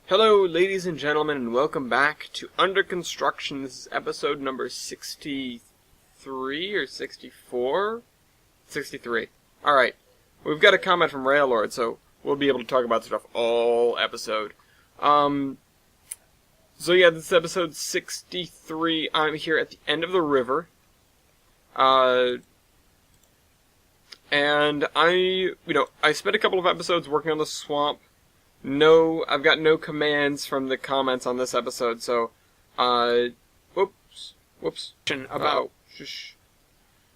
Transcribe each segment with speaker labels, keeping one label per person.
Speaker 1: Hello, ladies and gentlemen, and welcome back to Under Construction. This is episode number 63 or 64? 63. Alright, we've got a comment from Railord, so we'll be able to talk about stuff all episode. So yeah, this is episode 63. I'm here at the end of the river. And I spent a couple of episodes working on the swamp. I've got no commands from the comments on this episode, so, whoops, about, shush.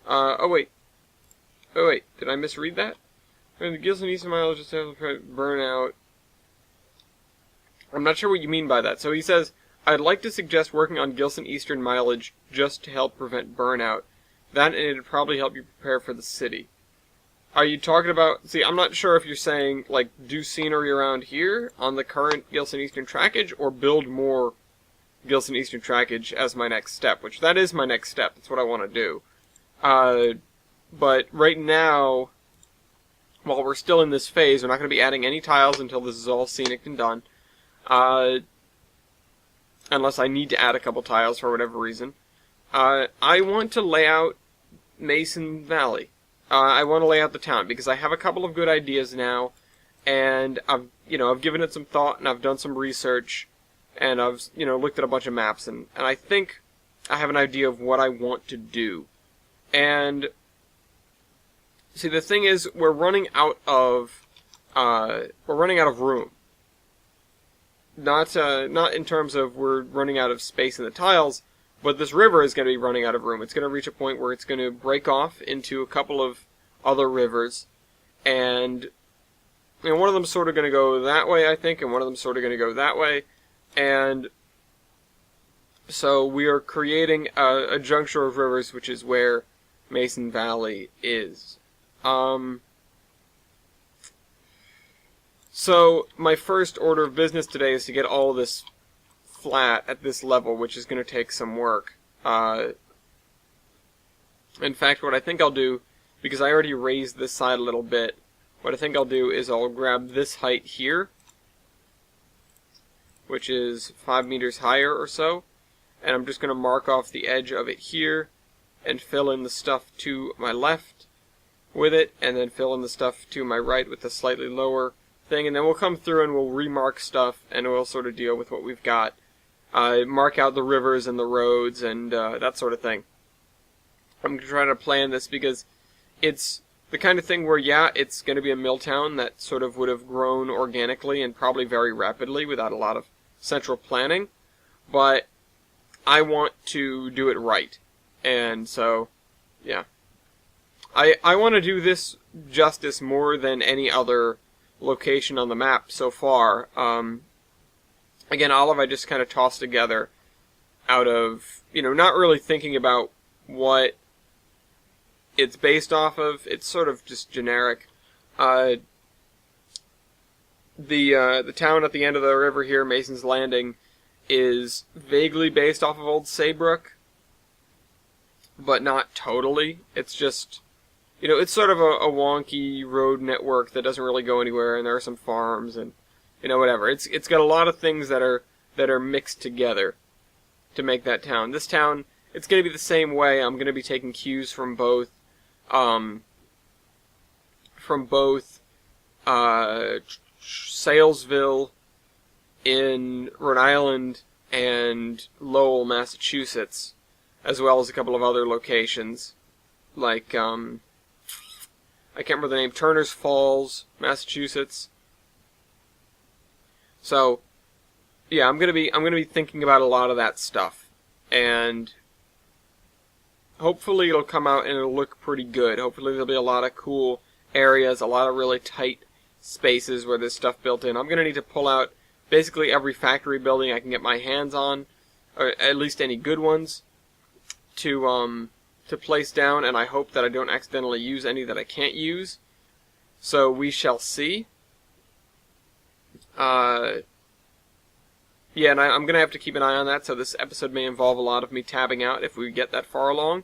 Speaker 1: Oh wait, did I misread that? The Gilson Eastern Mileage just have burnout. I'm not sure what you mean by that. So he says, I'd like to suggest working on Gilson Eastern Mileage just to help prevent burnout. That and it'd probably help you prepare for the city. Are you talking about... See, I'm not sure if you're saying, like, do scenery around here on the current Gilson Eastern trackage, or build more Gilson Eastern trackage as my next step, which that is my next step. That's what I want to do. But right now, while we're still in this phase, we're not going to be adding any tiles until this is all scenic and done. Unless I need to add a couple tiles for whatever reason. I want to lay out Mason Valley. I want to lay out the town, because I have a couple of good ideas now, and I've given it some thought, and I've done some research, and I've, looked at a bunch of maps, and I think I have an idea of what I want to do. And, see, the thing is, we're running out of room. Not in terms of we're running out of space in the tiles, but this river is going to be running out of room. It's going to reach a point where it's going to break off into a couple of other rivers. And one of them's sort of going to go that way, I think, and one of them's sort of going to go that way. And so we are creating a juncture of rivers, which is where Mason Valley is. So my first order of business today is to get all of this flat at this level, which is going to take some work. In fact, what I think I'll do, because I already raised this side a little bit, what I think I'll do is I'll grab this height here, which is 5 meters higher or so, and I'm just going to mark off the edge of it here, and fill in the stuff to my left with it, and then fill in the stuff to my right with a slightly lower thing, and then we'll come through and we'll remark stuff, and we'll sort of deal with what we've got. Mark out the rivers and the roads and that sort of thing. I'm going to try to plan this because it's the kind of thing where, yeah, it's going to be a mill town that sort of would have grown organically and probably very rapidly without a lot of central planning, but I want to do it right. And so, yeah. I want to do this justice more than any other location on the map so far. Again, all of I just kind of tossed together out of, not really thinking about what it's based off of. It's sort of just generic. The town at the end of the river here, Mason's Landing, is vaguely based off of Old Saybrook, but not totally. It's just, it's sort of a wonky road network that doesn't really go anywhere, and there are some farms and whatever. It's got a lot of things that are mixed together to make that town. This town, it's going to be the same way. I'm going to be taking cues from both Salesville in Rhode Island and Lowell, Massachusetts, as well as a couple of other locations, like I can't remember the name, Turner's Falls, Massachusetts. So, yeah, I'm gonna be thinking about a lot of that stuff, and hopefully it'll come out and it'll look pretty good. Hopefully there'll be a lot of cool areas, a lot of really tight spaces where there's stuff built in. I'm gonna need to pull out basically every factory building I can get my hands on, or at least any good ones, to place down, and I hope that I don't accidentally use any that I can't use. So we shall see. Yeah, and I'm going to have to keep an eye on that, so this episode may involve a lot of me tabbing out if we get that far along.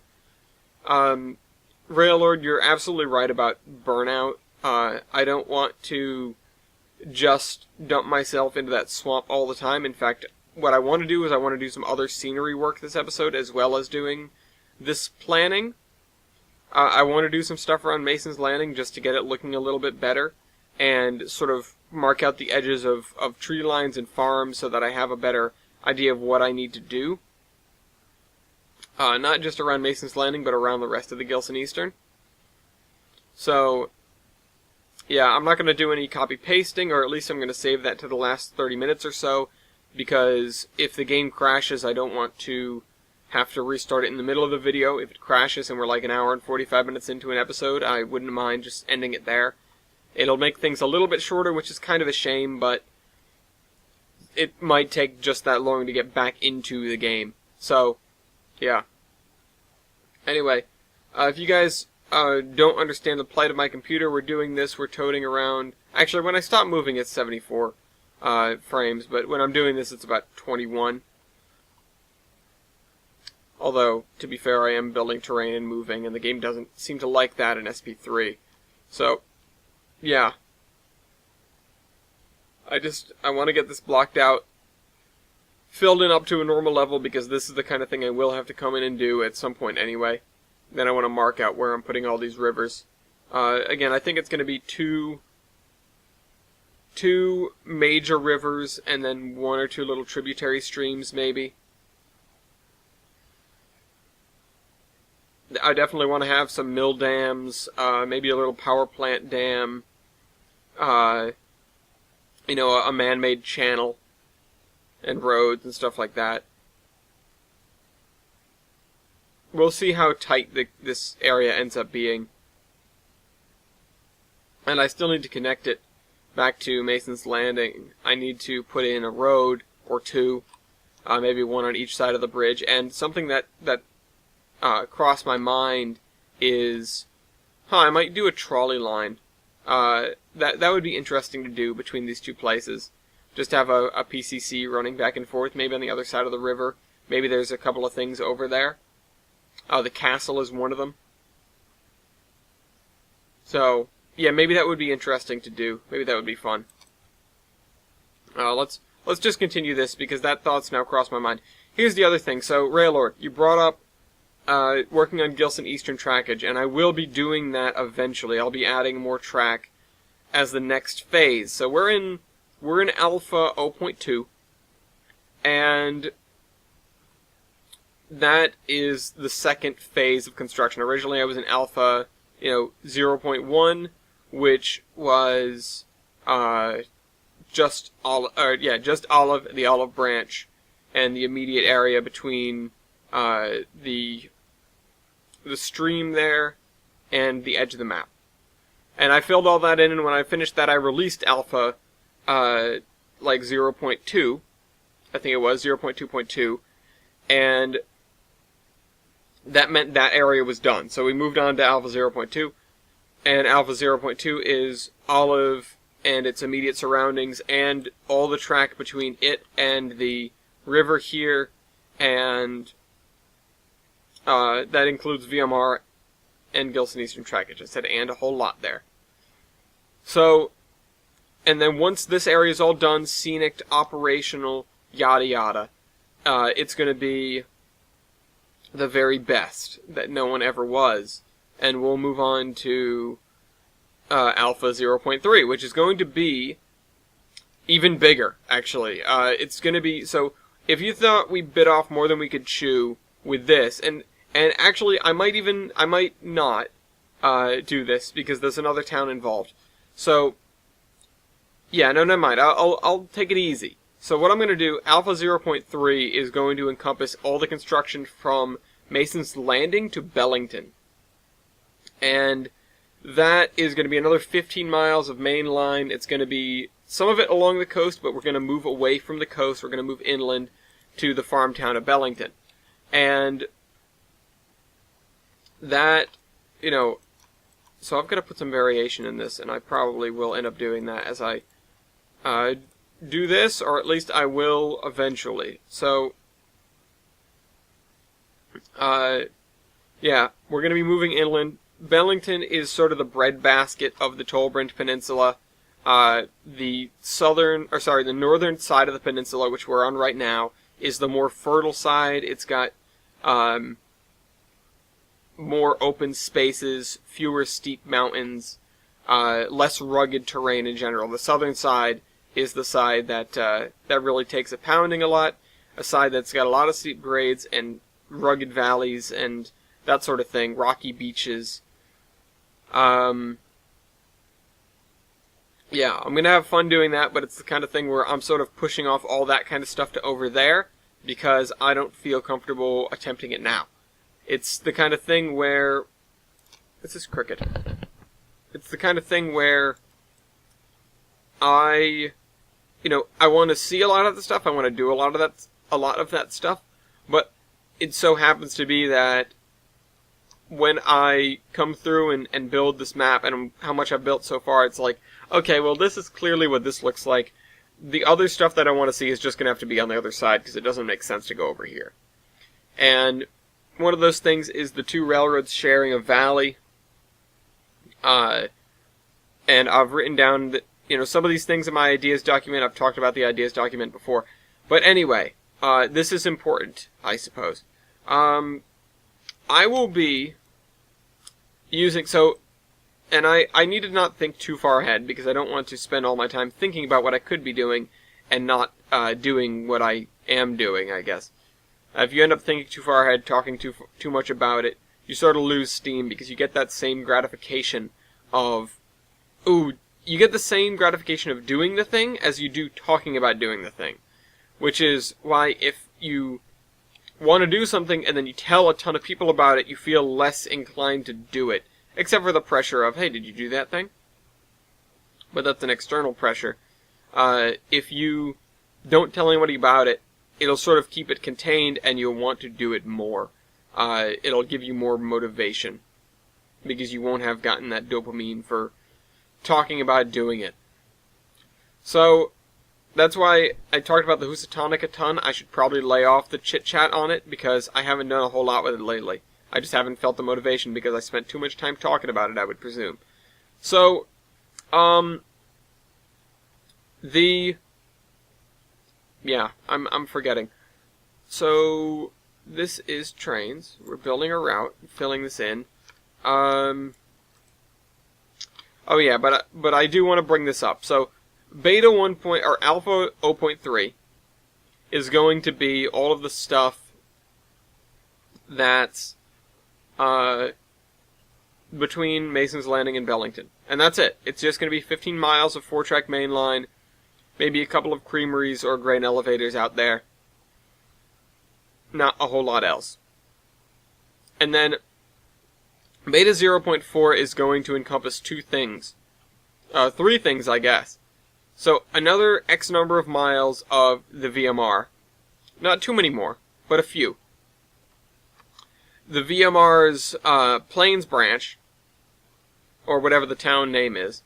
Speaker 1: Railord, you're absolutely right about burnout. I don't want to just dump myself into that swamp all the time. In fact, what I want to do is I want to do some other scenery work this episode, as well as doing this planning. I want to do some stuff around Mason's Landing just to get it looking a little bit better, and sort of mark out the edges of tree lines and farms so that I have a better idea of what I need to do. Not just around Mason's Landing, but around the rest of the Gilson Eastern. So, yeah, I'm not going to do any copy-pasting, or at least I'm going to save that to the last 30 minutes or so, because if the game crashes, I don't want to have to restart it in the middle of the video. If it crashes and we're like an hour and 45 minutes into an episode, I wouldn't mind just ending it there. It'll make things a little bit shorter, which is kind of a shame, but it might take just that long to get back into the game. So, yeah. Anyway, if you guys don't understand the plight of my computer, we're doing this, we're toting around... Actually, when I stop moving, it's 74 frames, but when I'm doing this, it's about 21. Although, to be fair, I am building terrain and moving, and the game doesn't seem to like that in SP3. So, yeah. I want to get this blocked out, filled in up to a normal level, because this is the kind of thing I will have to come in and do at some point anyway. Then I want to mark out where I'm putting all these rivers. Again, I think it's going to be two major rivers, and then one or two little tributary streams, maybe. I definitely want to have some mill dams, maybe a little power plant dam, a man-made channel, and roads and stuff like that. We'll see how tight this area ends up being. And I still need to connect it back to Mason's Landing. I need to put in a road or two, maybe one on each side of the bridge, and something that crossed my mind is, I might do a trolley line. That would be interesting to do between these two places. Just have a PCC running back and forth, maybe on the other side of the river. Maybe there's a couple of things over there. The castle is one of them. So, yeah, maybe that would be interesting to do. Maybe that would be fun. Let's just continue this, because that thought's now crossed my mind. Here's the other thing. So, Raylord, you brought up working on Gilson Eastern trackage, and I will be doing that eventually. I'll be adding more track as the next phase. So we're in Alpha 0.2, and that is the second phase of construction. Originally, I was in Alpha, 0.1, which was just the Olive Branch, and the immediate area between the stream there and the edge of the map. And I filled all that in, and when I finished that, I released Alpha, 0.2, I think it was, 0.2.2, and that meant that area was done. So we moved on to Alpha 0.2, and Alpha 0.2 is Olive and its immediate surroundings, and all the track between it and the river here, and that includes VMR and Gilson Eastern trackage. I said and a whole lot there. So, and then once this area is all done, scenic, operational, yada yada, it's going to be the very best that no one ever was. And we'll move on to Alpha 0.3, which is going to be even bigger, actually. It's going to be, so if you thought we bit off more than we could chew with this, and actually I might not do this, because there's another town involved. So, yeah, no, never mind. I'll take it easy. So what I'm going to do, Alpha 0.3 is going to encompass all the construction from Mason's Landing to Bellington. And that is going to be another 15 miles of main line. It's going to be some of it along the coast, but we're going to move away from the coast. We're going to move inland to the farm town of Bellington. And that, so I've got to put some variation in this, and I probably will end up doing that as I do this, or at least I will eventually. So, yeah, we're going to be moving inland. Bellington is sort of the breadbasket of the Tolbrand Peninsula. the northern side of the peninsula, which we're on right now, is the more fertile side. It's got more open spaces, fewer steep mountains, less rugged terrain in general. The southern side is the side that really takes a pounding a lot, a side that's got a lot of steep grades and rugged valleys and that sort of thing, rocky beaches. Yeah, I'm going to have fun doing that, but it's the kind of thing where I'm sort of pushing off all that kind of stuff to over there because I don't feel comfortable attempting it now. It's the kind of thing where... This is cricket. It's the kind of thing where I want to see a lot of the stuff, I want to do a lot of that stuff, but it so happens to be that when I come through and build this map and how much I've built so far, it's like, okay, well, this is clearly what this looks like. The other stuff that I want to see is just going to have to be on the other side because it doesn't make sense to go over here. And one of those things is the two railroads sharing a valley. And I've written down that, some of these things in my ideas document. I've talked about the ideas document before. But anyway, this is important, I suppose. I will be using... And I need to not think too far ahead because I don't want to spend all my time thinking about what I could be doing and not doing what I am doing, I guess. If you end up thinking too far ahead, talking too much about it, you sort of lose steam because you get that same gratification of... you get the same gratification of doing the thing as you do talking about doing the thing. Which is why if you want to do something and then you tell a ton of people about it, you feel less inclined to do it. Except for the pressure of, hey, did you do that thing? But that's an external pressure. If you don't tell anybody about it, it'll sort of keep it contained and you'll want to do it more. It'll give you more motivation. Because you won't have gotten that dopamine for talking about doing it. So, that's why I talked about the Housatonic a ton. I should probably lay off the chit-chat on it because I haven't done a whole lot with it lately. I just haven't felt the motivation because I spent too much time talking about it, I would presume. So, yeah, I'm forgetting. So, this is trains. We're building a route, filling this in. Oh yeah, but I do want to bring this up. So, beta 1. Or alpha 0.3 is going to be all of the stuff that's between Mason's Landing and Bellington. And that's it. It's just going to be 15 miles of 4-track main line, maybe a couple of creameries or grain elevators out there. Not a whole lot else. And then Beta 0.4 is going to encompass 2 things. 3 things, I guess. So, another X number of miles of the VMR. Not too many more, but a few. The VMR's Plains branch, or whatever the town name is,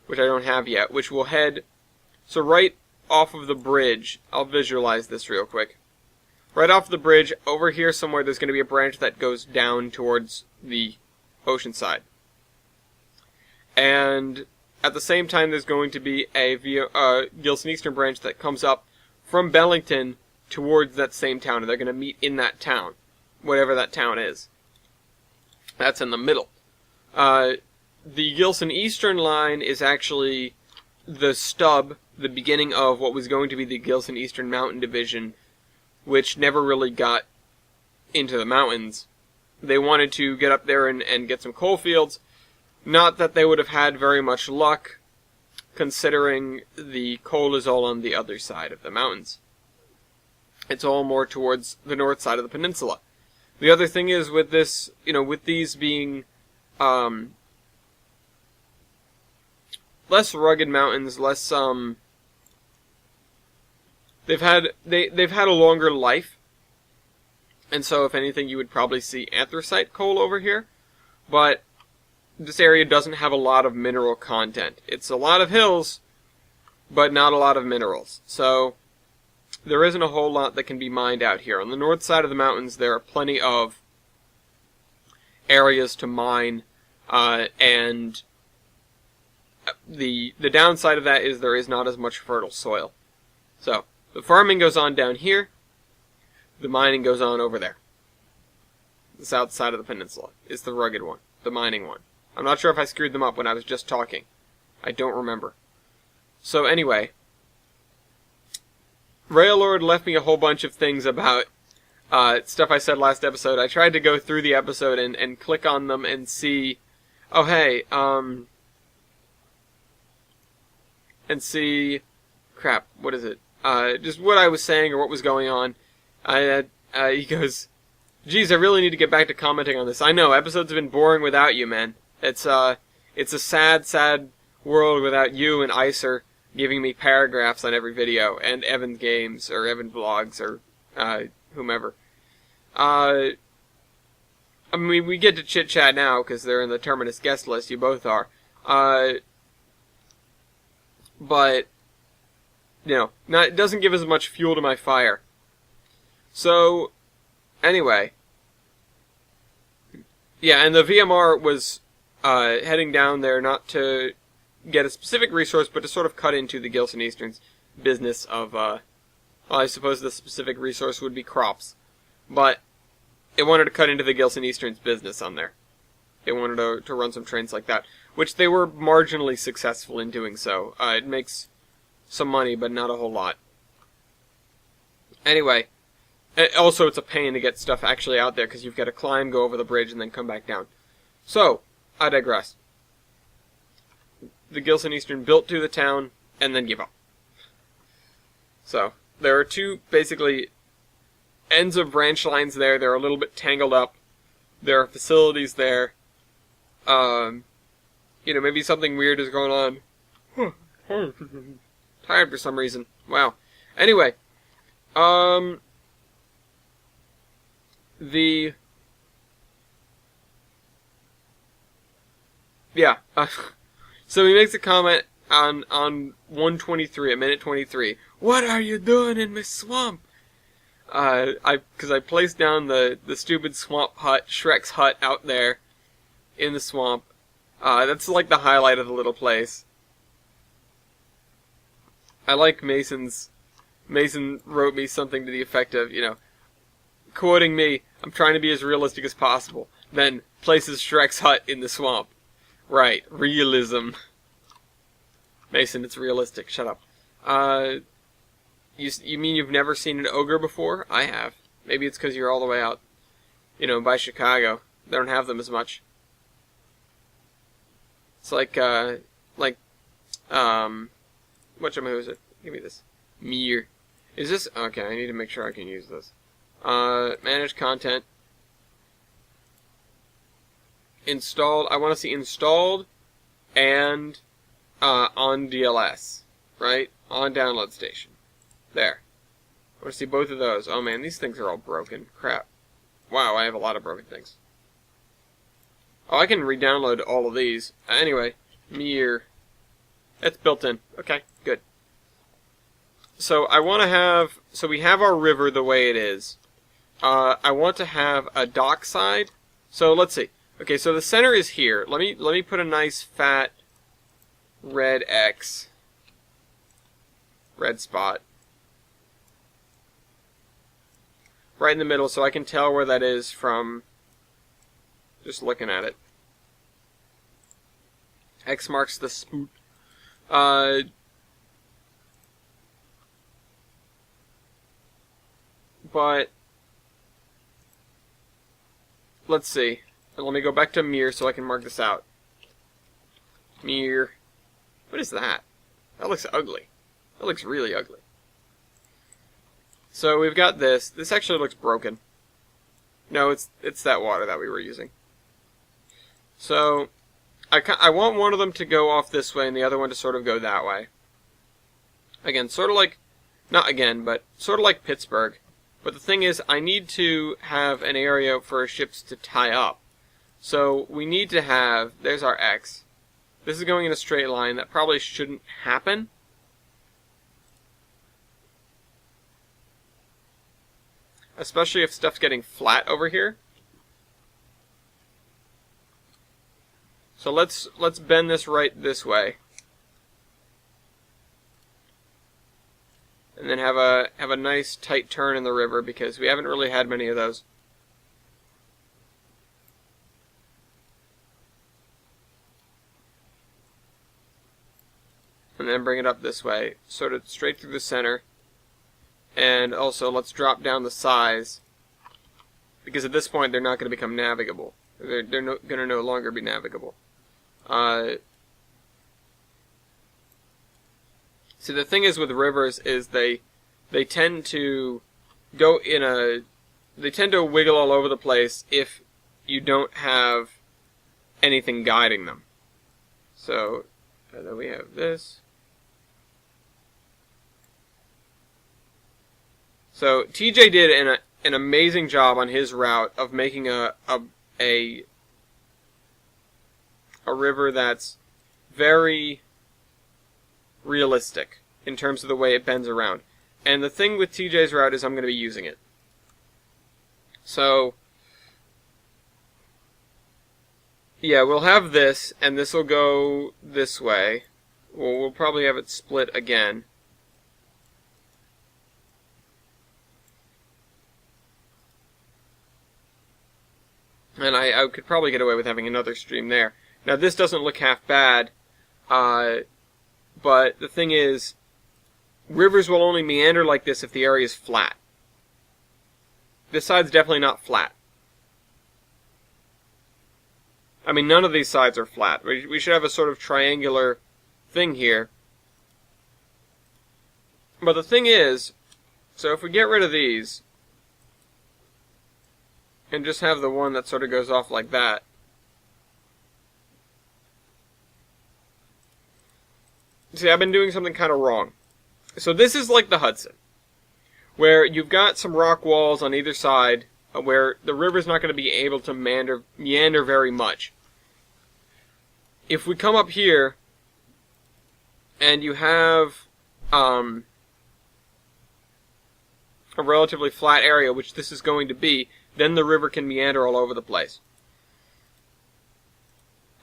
Speaker 1: which I don't have yet, which will head... So right off of the bridge, I'll visualize this real quick. Right off the bridge, over here somewhere, there's going to be a branch that goes down towards the ocean side. And at the same time, there's going to be a Gilson Eastern branch that comes up from Bellington towards that same town, and they're going to meet in that town, whatever that town is. That's in the middle. The Gilson Eastern line is actually the stub, the beginning of what was going to be the Gilson Eastern Mountain Division, which never really got into the mountains. They wanted to get up there and get some coal fields. Not that they would have had very much luck, considering the coal is all on the other side of the mountains. It's all more towards the north side of the peninsula. The other thing is with this, with these being less rugged mountains, less they've had a longer life, and so if anything, you would probably see anthracite coal over here. But this area doesn't have a lot of mineral content. It's a lot of hills, but not a lot of minerals. So there isn't a whole lot that can be mined out here. On the north side of the mountains, there are plenty of areas to mine, and the downside of that is there is not as much fertile soil. So, the farming goes on down here, the mining goes on over there. The south side of the peninsula is the rugged one, the mining one. I'm not sure if I screwed them up when I was just talking. I don't remember. So anyway, Railord left me a whole bunch of things about stuff I said last episode. I tried to go through the episode and click on them and see, oh hey, and see, crap, what is it? Just what I was saying or what was going on. He goes, geez, I really need to get back to commenting on this. I know, episodes have been boring without you, man. It's a sad, sad world without you and Icer giving me paragraphs on every video, and Evan Games, or Evan Vlogs, or, whomever. I mean, we get to chit-chat now, because they're in the Terminus guest list, you both are. But, you know, it doesn't give as much fuel to my fire. So, anyway. Yeah, and the VMR was heading down there not to get a specific resource, but to sort of cut into the Gilson Eastern's business of, well, I suppose the specific resource would be crops. But it wanted to cut into the Gilson Eastern's business on there. It wanted to run some trains like that, which they were marginally successful in doing so. It makes some money, but not a whole lot. Anyway, also it's a pain to get stuff actually out there, because you've got to climb, go over the bridge, and then come back down. So, I digress. The Gilson Eastern built to the town, and then give up. So, there are two, basically, ends of branch lines there. They're a little bit tangled up. There are facilities there. You know, maybe something weird is going on. Tired for some reason. Wow. Anyway, so he makes a comment on 1:23, at minute 23. What are you doing in my swamp? Because I placed down the stupid swamp hut, Shrek's hut, out there in the swamp. That's like the highlight of the little place. I like Mason wrote me something to the effect of, you know, quoting me, I'm trying to be as realistic as possible, then places Shrek's hut in the swamp. Right, realism. Mason, it's realistic, shut up. You mean you've never seen an ogre before? I have. Maybe it's because you're all the way out, you know, by Chicago. They don't have them as much. It's like, whatchamahooza? Give me this. Mir. Is this, okay, I need to make sure I can use this. Manage content. Installed, I want to see installed and, on DLS. Right? On download station. There. I want to see both of those. Oh man, these things are all broken. Crap. Wow, I have a lot of broken things. Oh, I can re-download all of these. Anyway, Mir. It's built in. Okay, good. So I want to have, so we have our river the way it is. I want to have a dockside. So let's see. Okay, so the center is here. Let me put a nice fat red X. Red spot. Right in the middle, so I can tell where that is from just looking at it. X marks the spot. But let's see. Let me go back to Mir so I can mark this out. Mir. What is that? That looks ugly. That looks really ugly. So we've got this. This actually looks broken. No, it's that water that we were using. So I want one of them to go off this way and the other one to sort of go that way. Again, sort of like, not again, but sort of like Pittsburgh. But the thing is, I need to have an area for ships to tie up. So we need to have, there's our X. This is going in a straight line. That probably shouldn't happen. Especially if stuff's getting flat over here. So let's bend this right this way. and then have a nice tight turn in the river, because we haven't really had many of those. And then bring it up this way, sort of straight through the center. And also, let's drop down the size, because at this point they're not going to become navigable. They're going to no longer be navigable. See, the thing is with rivers is they tend to go they tend to wiggle all over the place if you don't have anything guiding them. So, and then we have this. So TJ did an amazing job on his route of making a river that's very realistic in terms of the way it bends around. And the thing with TJ's route is I'm going to be using it. So, yeah, we'll have this, and this will go this way. We'll probably have it split again. And I could probably get away with having another stream there. Now, this doesn't look half bad, but the thing is, rivers will only meander like this if the area is flat. This side's definitely not flat. I mean, none of these sides are flat. We should have a sort of triangular thing here. But the thing is, so if we get rid of these, and just have the one that sort of goes off like that. See, I've been doing something kind of wrong. So this is like the Hudson, where you've got some rock walls on either side, where the river's not going to be able to meander very much. If we come up here, and you have a relatively flat area, which this is going to be, then the river can meander all over the place.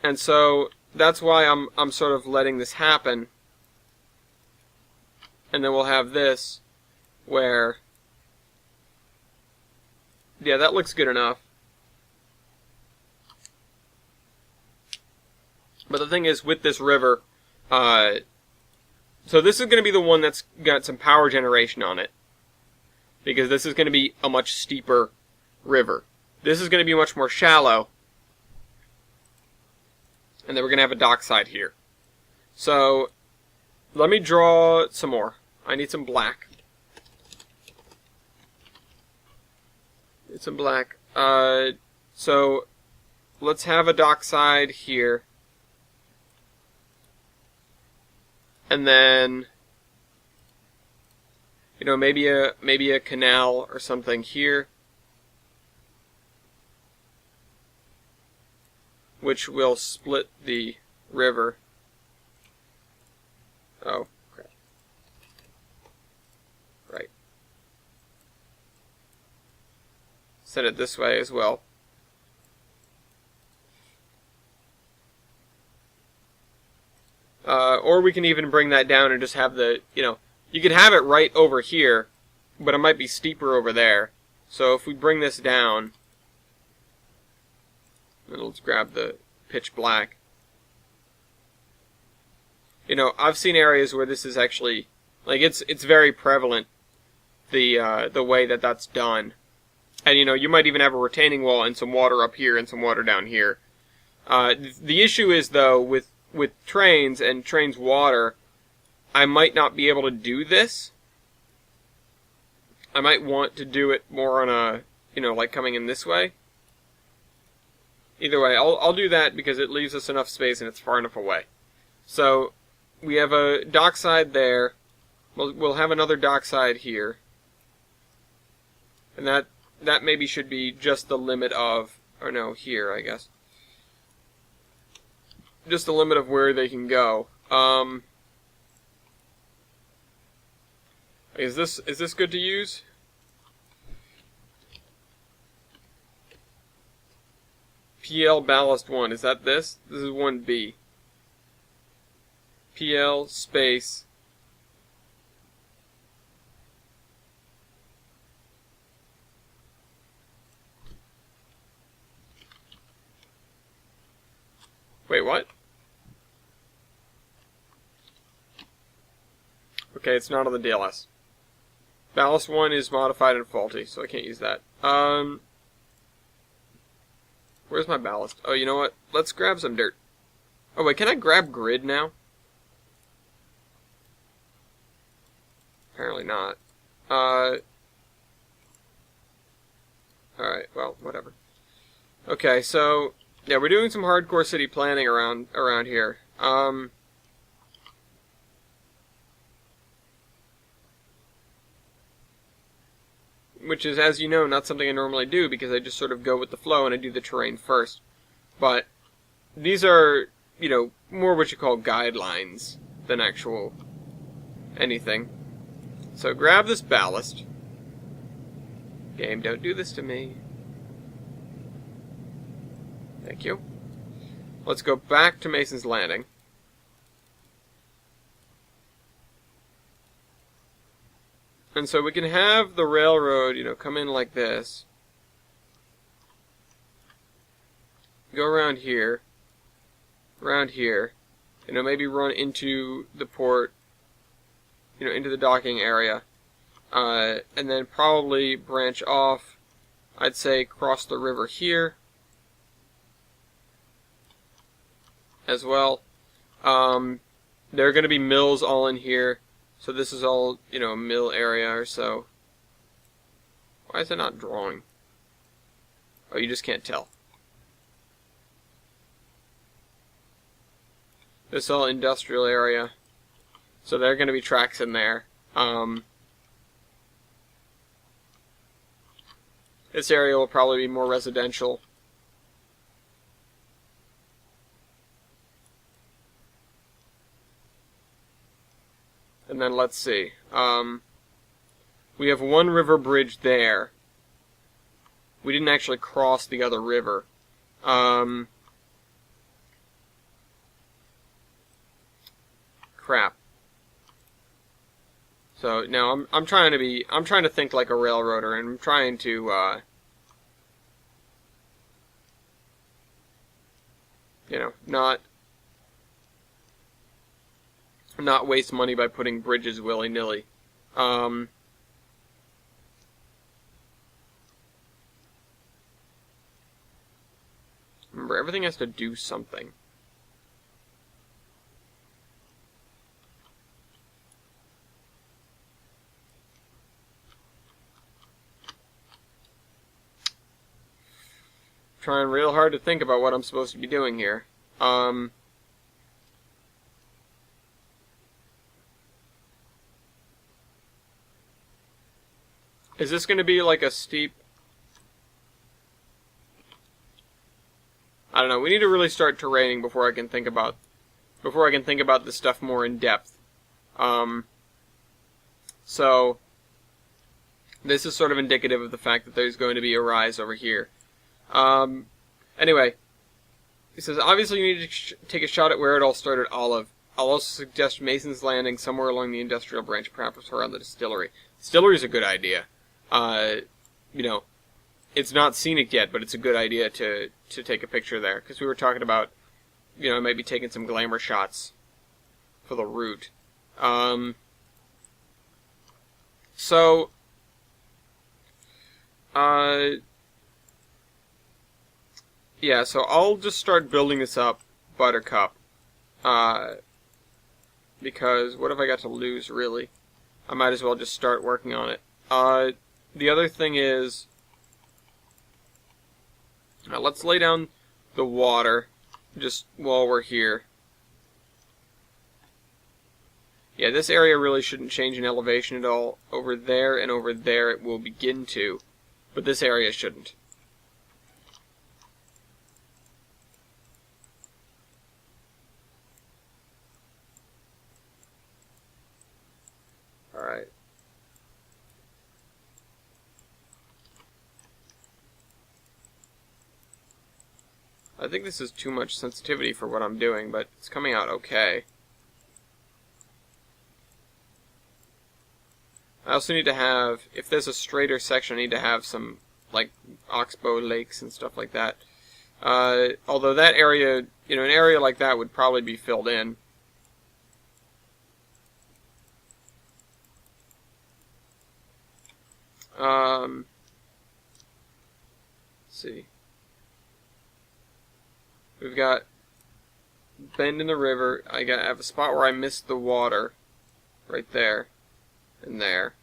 Speaker 1: And so that's why I'm sort of letting this happen. And then we'll have this where, yeah, that looks good enough. But the thing is, with this river, so this is going to be the one that's got some power generation on it, because this is going to be a much steeper river. This is going to be much more shallow, and then we're going to have a dockside here. So, let me draw some more. I need some black. Need some black. So, let's have a dockside here. And then, you know, maybe a canal or something here, which will split the river. Oh, crap. Right. Set it this way as well. Or we can even bring that down and just have the, you know, you could have it right over here, but it might be steeper over there. So if we bring this down, and let's grab the pitch black. You know, I've seen areas where this is actually, like, it's very prevalent, the way that that's done. And, you know, you might even have a retaining wall and some water up here and some water down here. The issue is, though, with trains and trains water, I might not be able to do this. I might want to do it more on a, you know, like coming in this way. Either way, I'll do that because it leaves us enough space and it's far enough away. So, we have a dockside there. We'll have another dockside here. And that maybe should be just the limit of, or no, here, I guess. Just the limit of where they can go. Is this good to use? PL ballast 1, is that this? This is 1B. PL space Wait, what? Okay, it's not on the DLS. Ballast 1 is modified and faulty, so I can't use that. Where's my ballast? Oh, you know what? Let's grab some dirt. Oh, wait, can I grab grid now? Apparently not. Alright, well, whatever. Okay, so, yeah, we're doing some hardcore city planning around here. Which is, as you know, not something I normally do because I just sort of go with the flow and I do the terrain first. But these are, you know, more what you call guidelines than actual anything. So grab this ballast. Game, don't do this to me. Thank you. Let's go back to Mason's Landing. And so we can have the railroad, you know, come in like this. Go around here. Around here. You know, maybe run into the port. You know, into the docking area. And then probably branch off. I'd say cross the river here. As well. There are going to be mills all in here. So this is all, you know, a mill area or so. Why is it not drawing? Oh, you just can't tell. This is all industrial area. So there are going to be tracks in there. This area will probably be more residential. And then let's see. We have one river bridge there. We didn't actually cross the other river. Crap. So now I'm trying to think like a railroader, and I'm trying to you know, not waste money by putting bridges willy-nilly. Remember, everything has to do something. Trying real hard to think about what I'm supposed to be doing here. Is this going to be like a steep... I don't know. We need to really start terraining before I can think about this stuff more in depth. So this is sort of indicative of the fact that there's going to be a rise over here. Anyway, he says obviously you need to take a shot at where it all started. Olive. I'll also suggest Mason's Landing somewhere along the industrial branch, perhaps around the distillery. Distillery is a good idea. You know, it's not scenic yet, but it's a good idea to take a picture there, because we were talking about, you know, maybe taking some glamour shots for the route. So, yeah, so I'll just start building this up, Buttercup, because what have I got to lose, really? I might as well just start working on it. The other thing is, let's lay down the water just while we're here. Yeah, this area really shouldn't change in elevation at all. Over there and over there it will begin to, but this area shouldn't. Alright. I think this is too much sensitivity for what I'm doing, but it's coming out okay. I also need to have, if there's a straighter section, I need to have some, like, oxbow lakes and stuff like that. Although that area, an area like that would probably be filled in. Let's see. We've got bend in the river. I have a spot where I missed the water, right there, and there.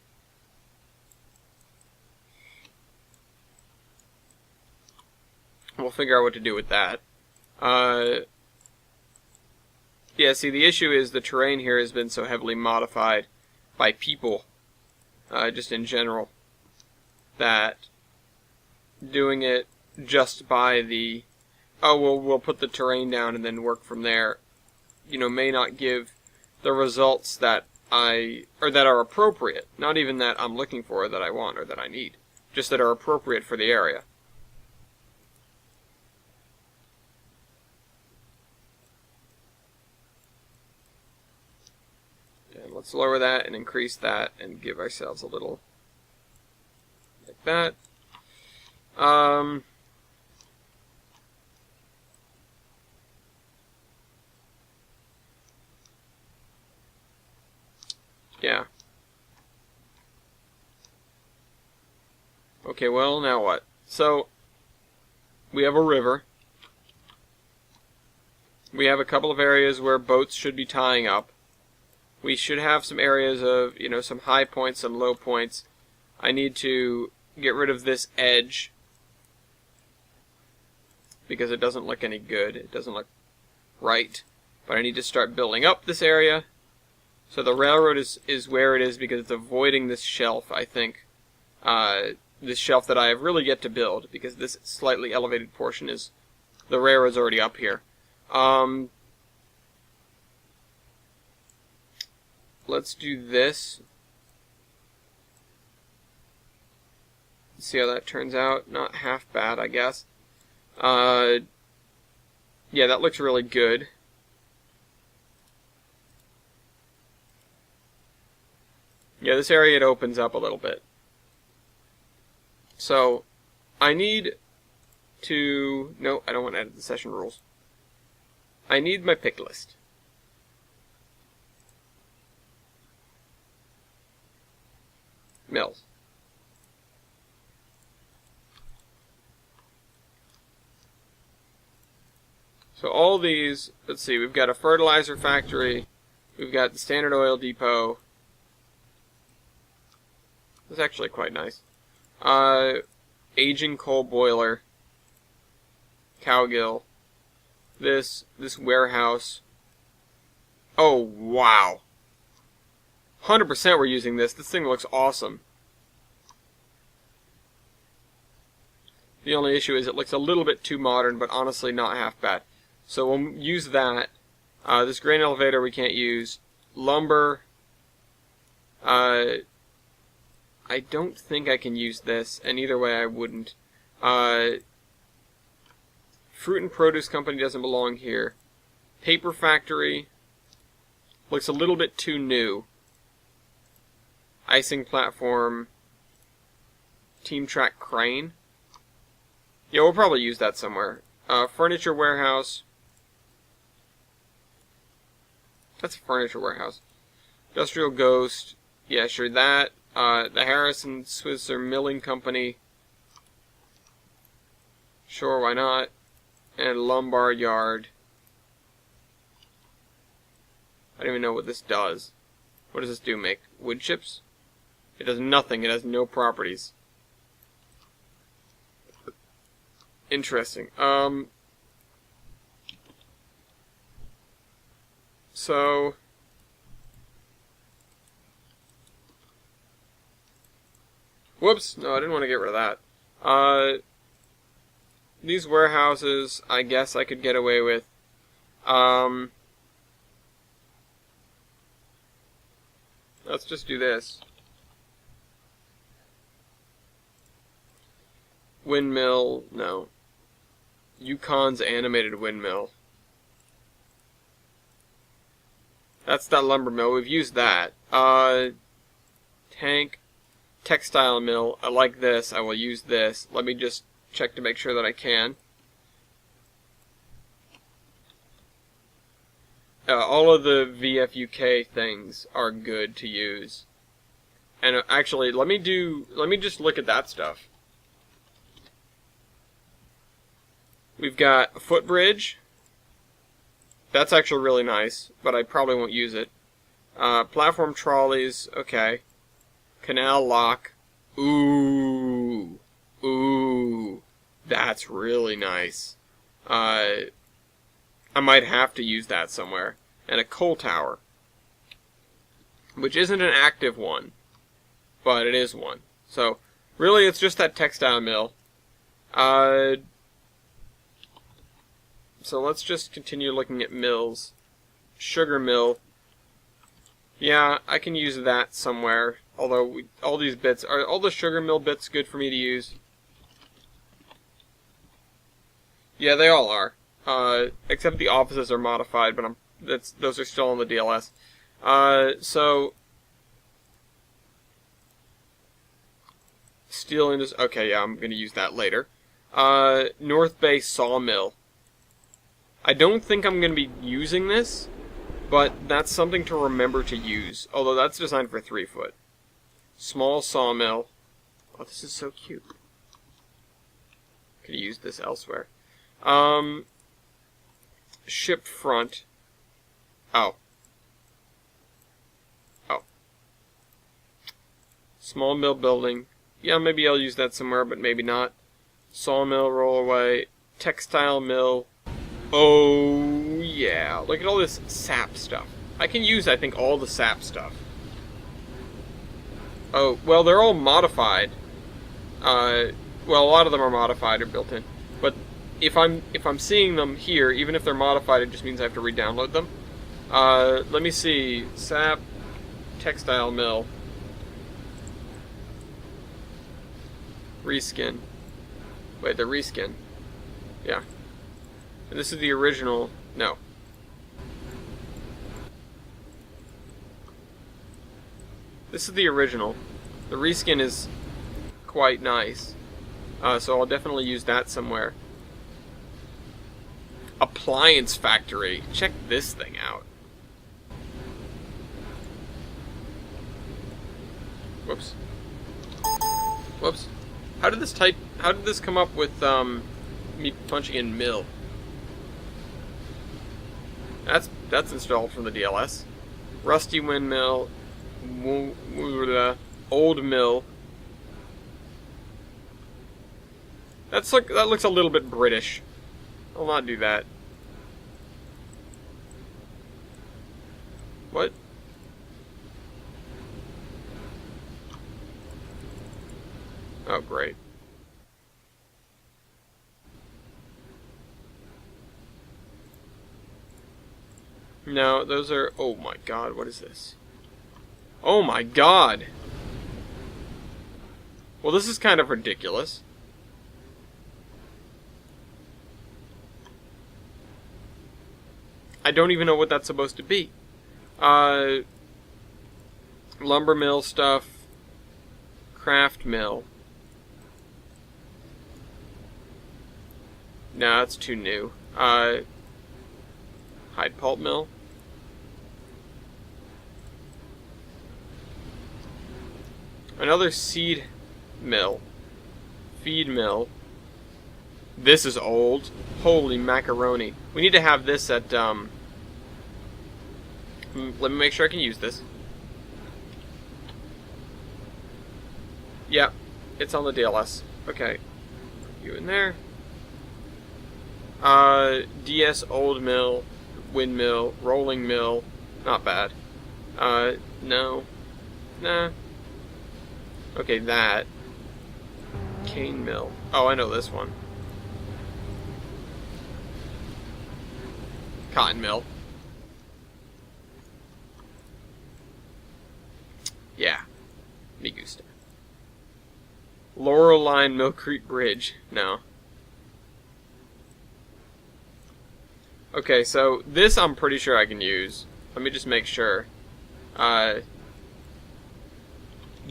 Speaker 1: We'll figure out what to do with that. Yeah, see, the issue is the terrain here has been so heavily modified by people, just in general, that doing it just by the, we'll put the terrain down and then work from there, may not give the results that that are appropriate. Not even that I'm looking for, or that I want, or that I need. Just that are appropriate for the area. Let's lower that and increase that and give ourselves a little like that. Yeah. Okay, well, now what? So, we have a river. We have a couple of areas where boats should be tying up. We should have some areas of, some high points, some low points. I need to get rid of this edge because it doesn't look any good. It doesn't look right. But I need to start building up this area. So the railroad is where it is because it's avoiding this shelf, I think. This shelf that I have really yet to build, because this slightly elevated portion is, the railroad's already up here. Let's do this. See how that turns out. Not half bad, I guess. Yeah, that looks really good. Yeah, this area, it opens up a little bit. So, I need to... No, I don't want to edit the session rules. I need my pick list. Mills. So all these, let's see, we've got a fertilizer factory, we've got the Standard Oil Depot. That's actually quite nice. Aging coal boiler, Cowgill, this warehouse. Oh, wow. 100% we're using this. This thing looks awesome. The only issue is it looks a little bit too modern, but honestly not half bad. So we'll use that. This grain elevator we can't use. Lumber. I don't think I can use this, and either way I wouldn't. Fruit and Produce Company doesn't belong here. Paper Factory looks a little bit too new. Icing Platform. Team Track Crane. Yeah, we'll probably use that somewhere. Furniture Warehouse. That's a furniture warehouse. Industrial Ghost. Yeah, sure, that. The Harrison Switzer Milling Company. Sure, why not? And Lombard Yard. I don't even know what this does. What does this do? Make wood chips? It does nothing. It has no properties. Interesting. So... Whoops! No, I didn't want to get rid of that. These warehouses, I guess I could get away with. Let's just do this. Windmill, no. Yukon's animated windmill. That's that lumber mill. We've used that. Tank. Textile mill. I like this. I will use this. Let me just check to make sure that I can. all of the VFUK things are good to use. And actually, let me just look at that stuff. We've got a footbridge. That's actually really nice, but I probably won't use it. Platform trolleys, okay. Canal lock. Ooh. Ooh. That's really nice. I might have to use that somewhere. And a coal tower. Which isn't an active one, but it is one. So, really it's just that textile mill. So let's just continue looking at mills. Sugar mill. Yeah, I can use that somewhere. Although, all these bits, are all the sugar mill bits good for me to use? Yeah, they all are. Except the offices are modified, but those are still on the DLS. So... Steel industry, okay, yeah, I'm gonna use that later. North Bay Sawmill. I don't think I'm going to be using this, but that's something to remember to use. Although that's designed for 3 foot. Small sawmill. Oh, this is so cute. Could use this elsewhere. Ship front. Oh. Oh. Small mill building. Yeah, maybe I'll use that somewhere, but maybe not. Sawmill, roll away. Textile mill. Oh, yeah. Look at all this sap stuff. I can use, I think, all the sap stuff. Oh, well, they're all modified. Well, a lot of them are modified or built in. But if I'm seeing them here, even if they're modified, it just means I have to re-download them. Let me see. Sap, textile mill. Reskin. Wait, the reskin. Yeah. And this is the original. No. This is the original. The reskin is quite nice. So I'll definitely use that somewhere. Appliance factory. Check this thing out. Whoops. Whoops. How did this come up with me punching in mill? That's installed from the DLS. Rusty windmill, old mill. That looks a little bit British. I'll not do that. What? Oh, great. No, those are... Oh my god, what is this? Oh my god! Well, this is kind of ridiculous. I don't even know what that's supposed to be. Lumber mill stuff. Craft mill. No, that's too new. Hide pulp mill. Another seed mill. Feed mill. This is old. Holy macaroni. We need to have this at, let me make sure I can use this. Yeah, it's on the DLS. Okay. You in there. DS old mill. Windmill. Rolling mill. Not bad. No. Nah. Okay, that. Cane mill. Oh, I know this one. Cotton mill. Yeah. Me gusta. Laurel Line Mill Creek Bridge. No. Okay, so this I'm pretty sure I can use. Let me just make sure.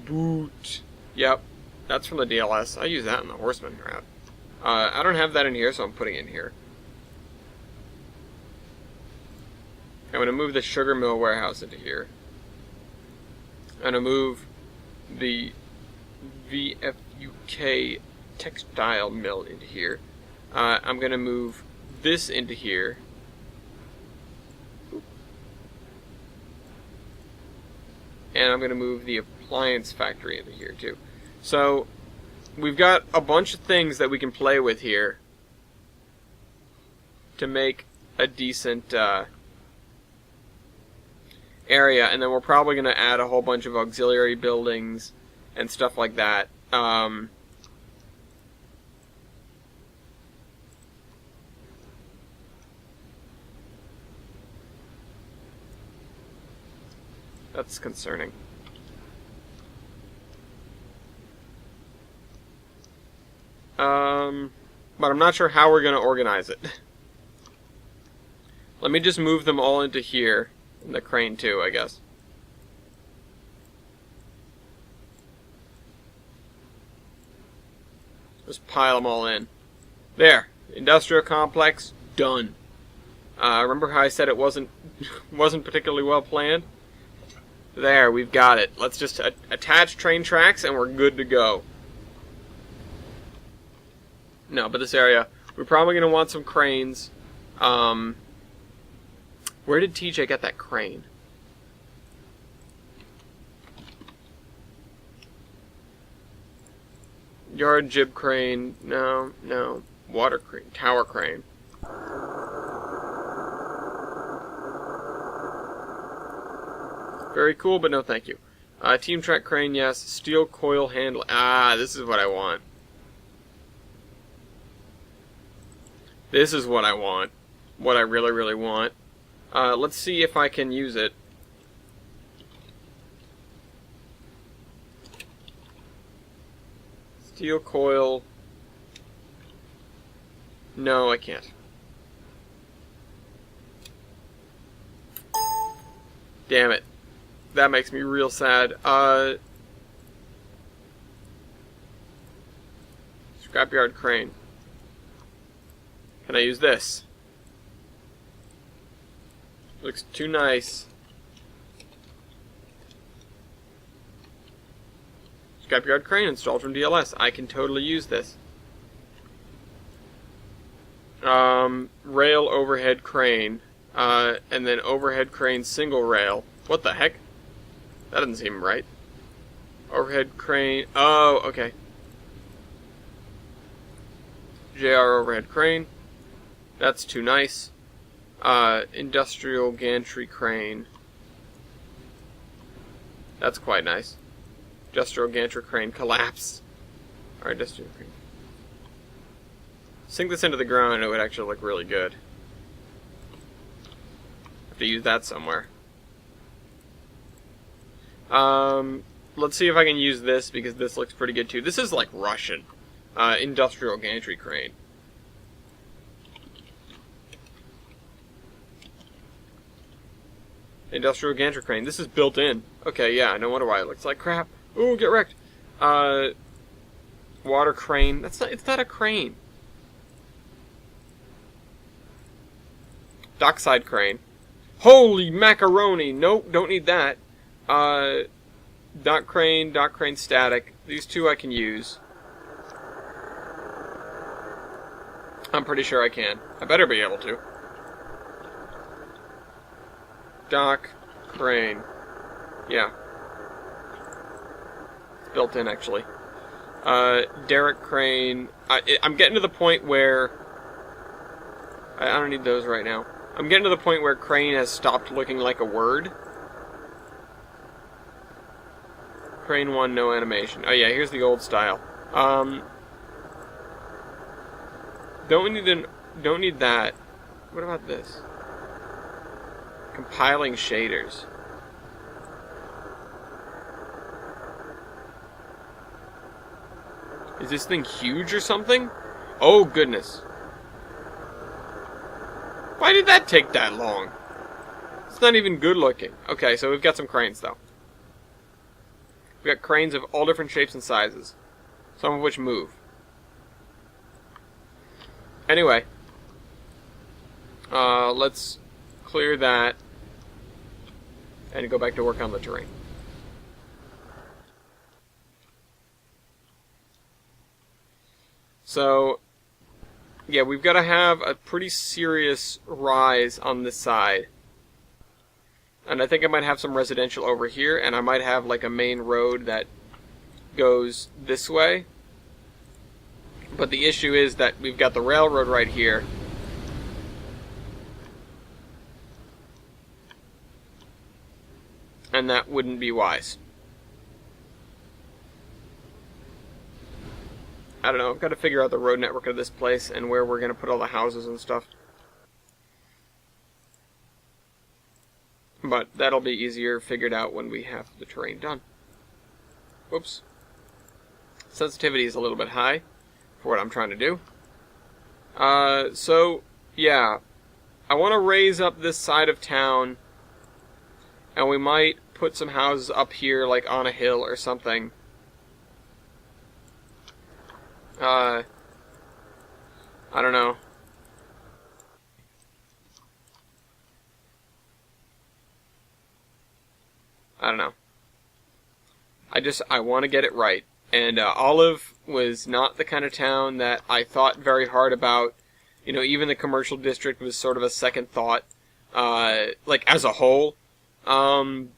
Speaker 1: Boot. Yep. That's from the DLS. I use that in the Horseman route. I don't have that in here, so I'm putting it in here. I'm going to move the sugar mill warehouse into here. I'm going to move the VFUK textile mill into here. I'm going to move this into here. And I'm going to move the appliance factory into here too. So we've got a bunch of things that we can play with here to make a decent area, and then we're probably going to add a whole bunch of auxiliary buildings and stuff like that. That's concerning. But I'm not sure how we're going to organize it. Let me just move them all into here. And the crane too, I guess. Just pile them all in. There. Industrial complex, done. Remember how I said it wasn't particularly well planned? There, we've got it. Let's just attach train tracks and we're good to go. No, but this area, we're probably going to want some cranes. Where did TJ get that crane? Yard jib crane. No. Water crane. Tower crane. Very cool, but no thank you. Team track crane, yes. Steel coil handle. Ah, this is what I want. This is what I want. What I really, really want. Let's see if I can use it. Steel coil. No, I can't. Damn it. That makes me real sad. Scrapyard crane. Can I use this? Looks too nice. Scrapyard crane installed from DLS. I can totally use this. Rail overhead crane. And then overhead crane single rail. What the heck? That doesn't seem right. Overhead crane. Oh, okay. JR overhead crane. That's too nice. Industrial gantry crane. That's quite nice. Industrial gantry crane collapse. Alright, industrial crane. Sink this into the ground and it would actually look really good. Have to use that somewhere. Let's see if I can use this because this looks pretty good too. This is like Russian. Industrial gantry crane. Industrial gantry crane. This is built in. Okay, yeah, no wonder why it looks like crap. Ooh, get wrecked. Water crane. It's not a crane. Dockside crane. Holy macaroni! Nope, don't need that. Dock crane static. These two I can use. I'm pretty sure I can. I better be able to. Dock crane. Yeah. Built in, actually. Derrick crane. I'm getting to the point where... I don't need those right now. I'm getting to the point where crane has stopped looking like a word. Crane 1, no animation. Oh yeah, here's the old style. Don't need that. What about this? Compiling shaders. Is this thing huge or something? Oh goodness. Why did that take that long? It's not even good looking. Okay, so we've got some cranes though. We've got cranes of all different shapes and sizes. Some of which move. Anyway. Let's clear that. and go back to work on the terrain. So, yeah, we've got to have a pretty serious rise on this side. And I think I might have some residential over here, and I might have like a main road that goes this way. But the issue is that we've got the railroad right here. And that wouldn't be wise. I don't know, I've got to figure out the road network of this place and where we're going to put all the houses and stuff. But that'll be easier figured out when we have the terrain done. Whoops. Sensitivity is a little bit high for what I'm trying to do. So, yeah. I want to raise up this side of town, and we might put some houses up here, like on a hill or something. I don't know. I don't know. I want to get it right. And Olive was not the kind of town that I thought very hard about. You know, even the commercial district was sort of a second thought, like as a whole. And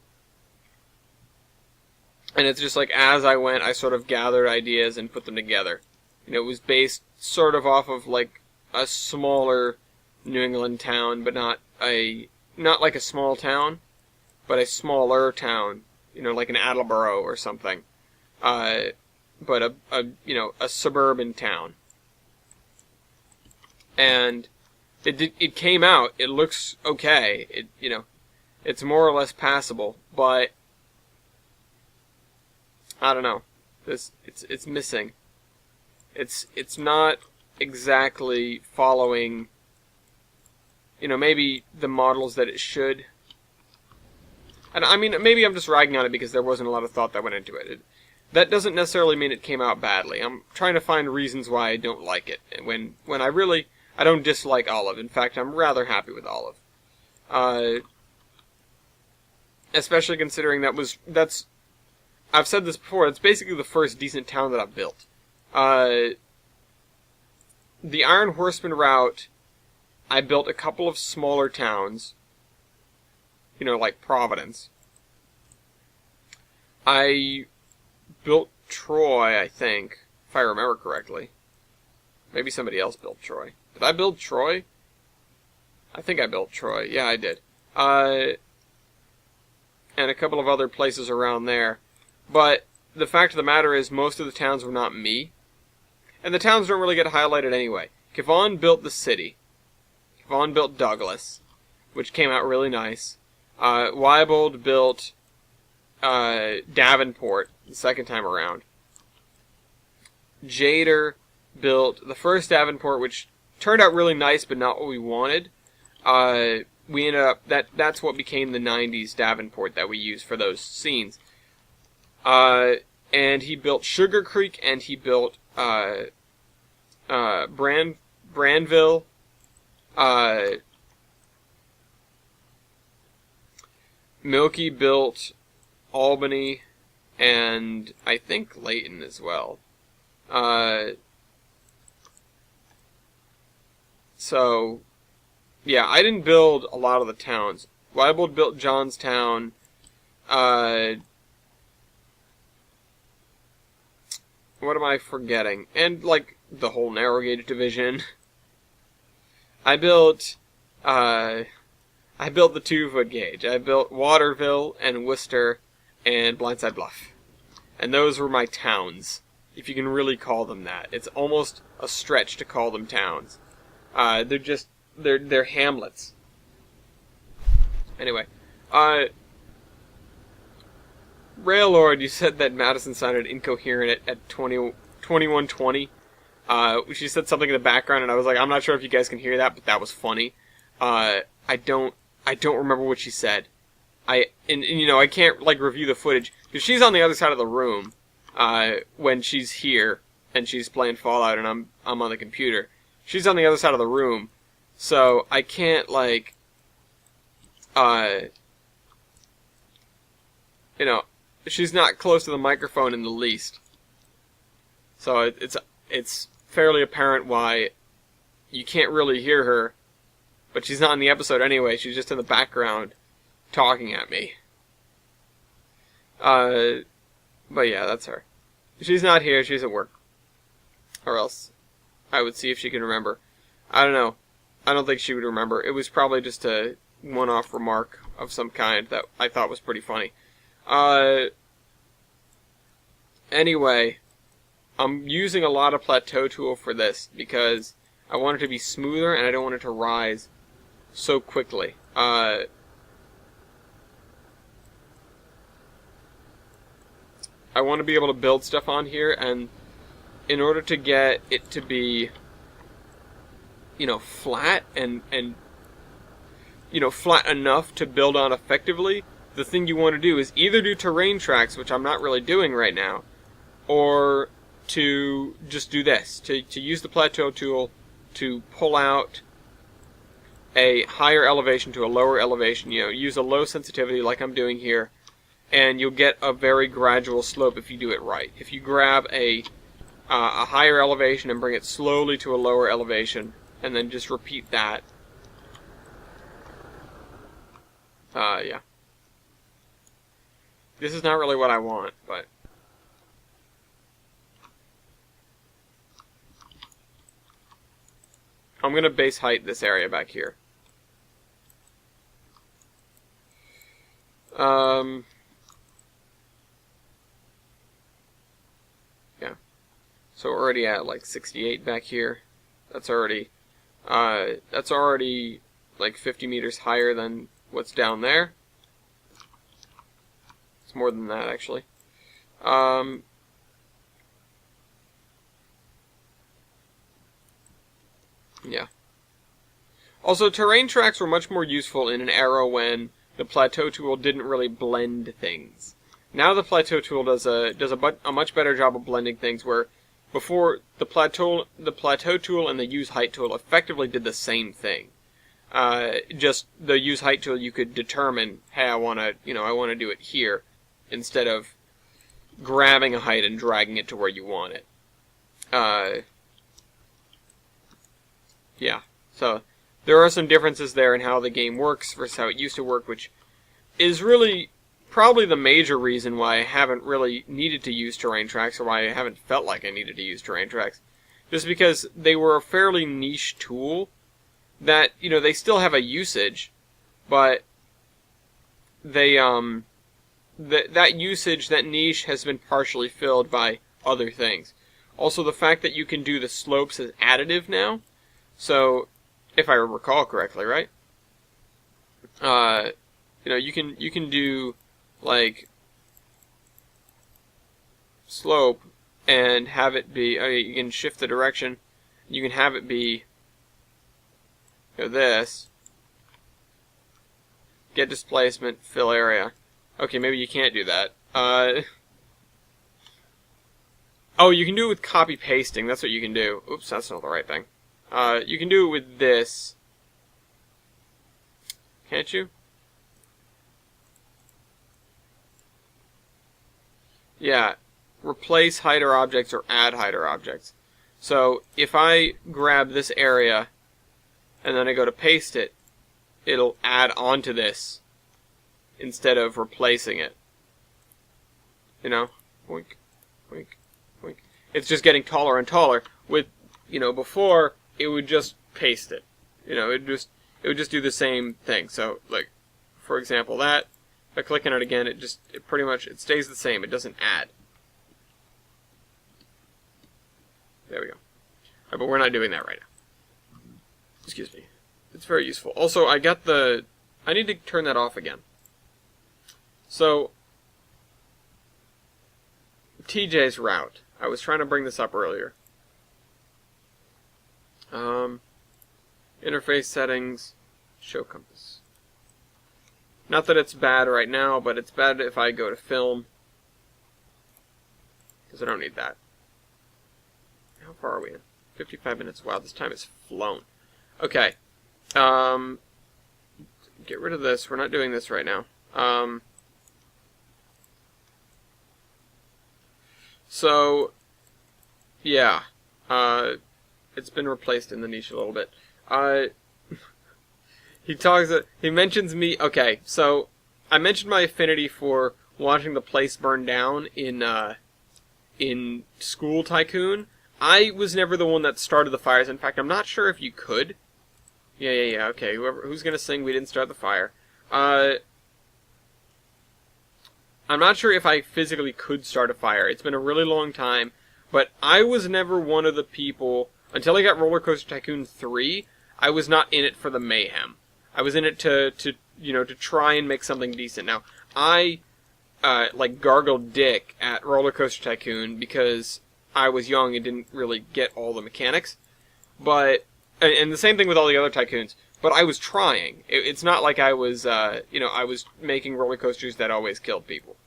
Speaker 1: it's just like as I went, I sort of gathered ideas and put them together. You know, it was based sort of off of like a smaller New England town, but not like a small town, but a smaller town. You know, like an Attleboro or something. But a suburban town. And it came out. It looks okay. It's more or less passable, but I don't know. It's missing. It's not exactly following, maybe the models that it should. And I mean, maybe I'm just ragging on it because there wasn't a lot of thought that went into it. That doesn't necessarily mean it came out badly. I'm trying to find reasons why I don't like it. When I don't dislike Olive. In fact, I'm rather happy with Olive. Especially considering I've said this before, it's basically the first decent town that I've built. The Iron Horseman route, I built a couple of smaller towns. Like Providence. I built Troy, I think, if I remember correctly. Maybe somebody else built Troy. Did I build Troy? I think I built Troy. Yeah, I did. And a couple of other places around there. But the fact of the matter is, most of the towns were not me. And the towns don't really get highlighted anyway. Kevon built the city. Kevon built Douglas, which came out really nice. Weibold built Davenport the second time around. Jader built the first Davenport, which turned out really nice, but not what we wanted. We ended up that's what became the '90s Davenport that we used for those scenes. And he built Sugar Creek, and he built Brandville. Milky built Albany, and I think Layton as well. So, yeah, I didn't build a lot of the towns. Weibold built Johnstown. What am I forgetting? And, like, the whole narrow gauge division. I built the 2-foot gauge. I built Waterville and Worcester and Blindside Bluff. And those were my towns, if you can really call them that. It's almost a stretch to call them towns. They're hamlets. Anyway, Railord, you said that Madison sounded incoherent at 2120. She said something in the background, and I was like, I'm not sure if you guys can hear that, but that was funny. I don't remember what she said. I can't like review the footage because she's on the other side of the room when she's here and she's playing Fallout and I'm on the computer. She's on the other side of the room, so I can't you know, she's not close to the microphone in the least. So it's fairly apparent why you can't really hear her, but she's not in the episode anyway. She's just in the background talking at me. But yeah, that's her. She's not here. She's at work. Or else I would see if she can remember. I don't know. I don't think she would remember. It was probably just a one-off remark of some kind that I thought was pretty funny. Anyway, I'm using a lot of plateau tool for this because I want it to be smoother and I don't want it to rise so quickly. I want to be able to build stuff on here, and in order to get it to be, you know, flat and you know, flat enough to build on effectively, the thing you want to do is either do terrain tracks, which I'm not really doing right now, or to just do this, to use the plateau tool to pull out a higher elevation to a lower elevation, you know, use a low sensitivity like I'm doing here, and you'll get a very gradual slope if you do it right. If you grab a higher elevation and bring it slowly to a lower elevation, and then just repeat that, yeah. This is not really what I want, but I'm going to base height this area back here. Yeah. So we're already at like 68 back here. That's already like 50 meters higher than what's down there. It's more than that, actually. Yeah. Also, terrain tracks were much more useful in an era when the plateau tool didn't really blend things. Now the plateau tool does a much better job of blending things, where before the plateau tool and the use height tool effectively did the same thing. Just the use height tool, you could determine, hey, I want to do it here, instead of grabbing a height and dragging it to where you want it. Yeah, so there are some differences there in how the game works versus how it used to work, which is really probably the major reason why I haven't really needed to use terrain tracks, or why I haven't felt like I needed to use terrain tracks. Just because they were a fairly niche tool that, you know, they still have a usage, but they, that usage, that niche, has been partially filled by other things. Also, the fact that you can do the slopes as additive now, so, if I recall correctly, right? You know, you can do, like, slope and have it be, you can shift the direction, you can have it be, you know, this, get displacement, fill area. Okay, maybe you can't do that. Oh, you can do it with copy pasting, that's what you can do. Oops, that's not the right thing. You can do it with this. Can't you? Yeah. Replace hider objects or add hider objects. So, if I grab this area, and then I go to paste it, it'll add onto this, instead of replacing it. You know? Wink, wink, wink. It's just getting taller and taller. With, you know, before, it would just paste it. You know, it would just do the same thing. So, like, for example, that, if I click on it again, it pretty much stays the same. It doesn't add. There we go. Right, but we're not doing that right now. Excuse me. It's very useful. Also, I need to turn that off again. So, TJ's route. I was trying to bring this up earlier. Interface settings, show compass. Not that it's bad right now, but it's bad if I go to film, because I don't need that. How far are we in? 55 minutes. Wow, this time has flown. Okay. Get rid of this. We're not doing this right now. So, yeah. It's been replaced in the niche a little bit. Uh, he mentions me, okay, so, I mentioned my affinity for watching the place burn down in School Tycoon. I was never the one that started the fires. In fact, I'm not sure if you could. Yeah, okay, who's gonna sing We Didn't Start the Fire? I'm not sure if I physically could start a fire. It's been a really long time, but I was never one of the people, until I got Roller Coaster Tycoon 3, I was not in it for the mayhem. I was in it to try and make something decent. Now, I, gargled dick at Roller Coaster Tycoon because I was young and didn't really get all the mechanics. But, and the same thing with all the other Tycoons, but I was trying. It's not like I was, I was making roller coasters that always killed people.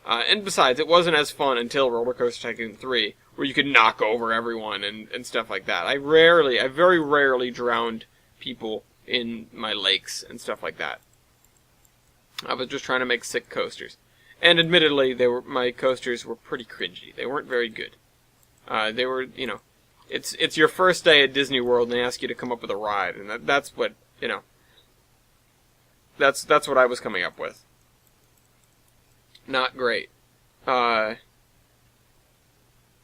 Speaker 1: And besides, it wasn't as fun until Roller Coaster Tycoon 3, where you could knock over everyone and stuff like that. I very rarely drowned people in my lakes and stuff like that. I was just trying to make sick coasters. And admittedly, my coasters were pretty cringy. They weren't very good. They were, it's your first day at Disney World and they ask you to come up with a ride, and that's what, that's what I was coming up with. Not great. And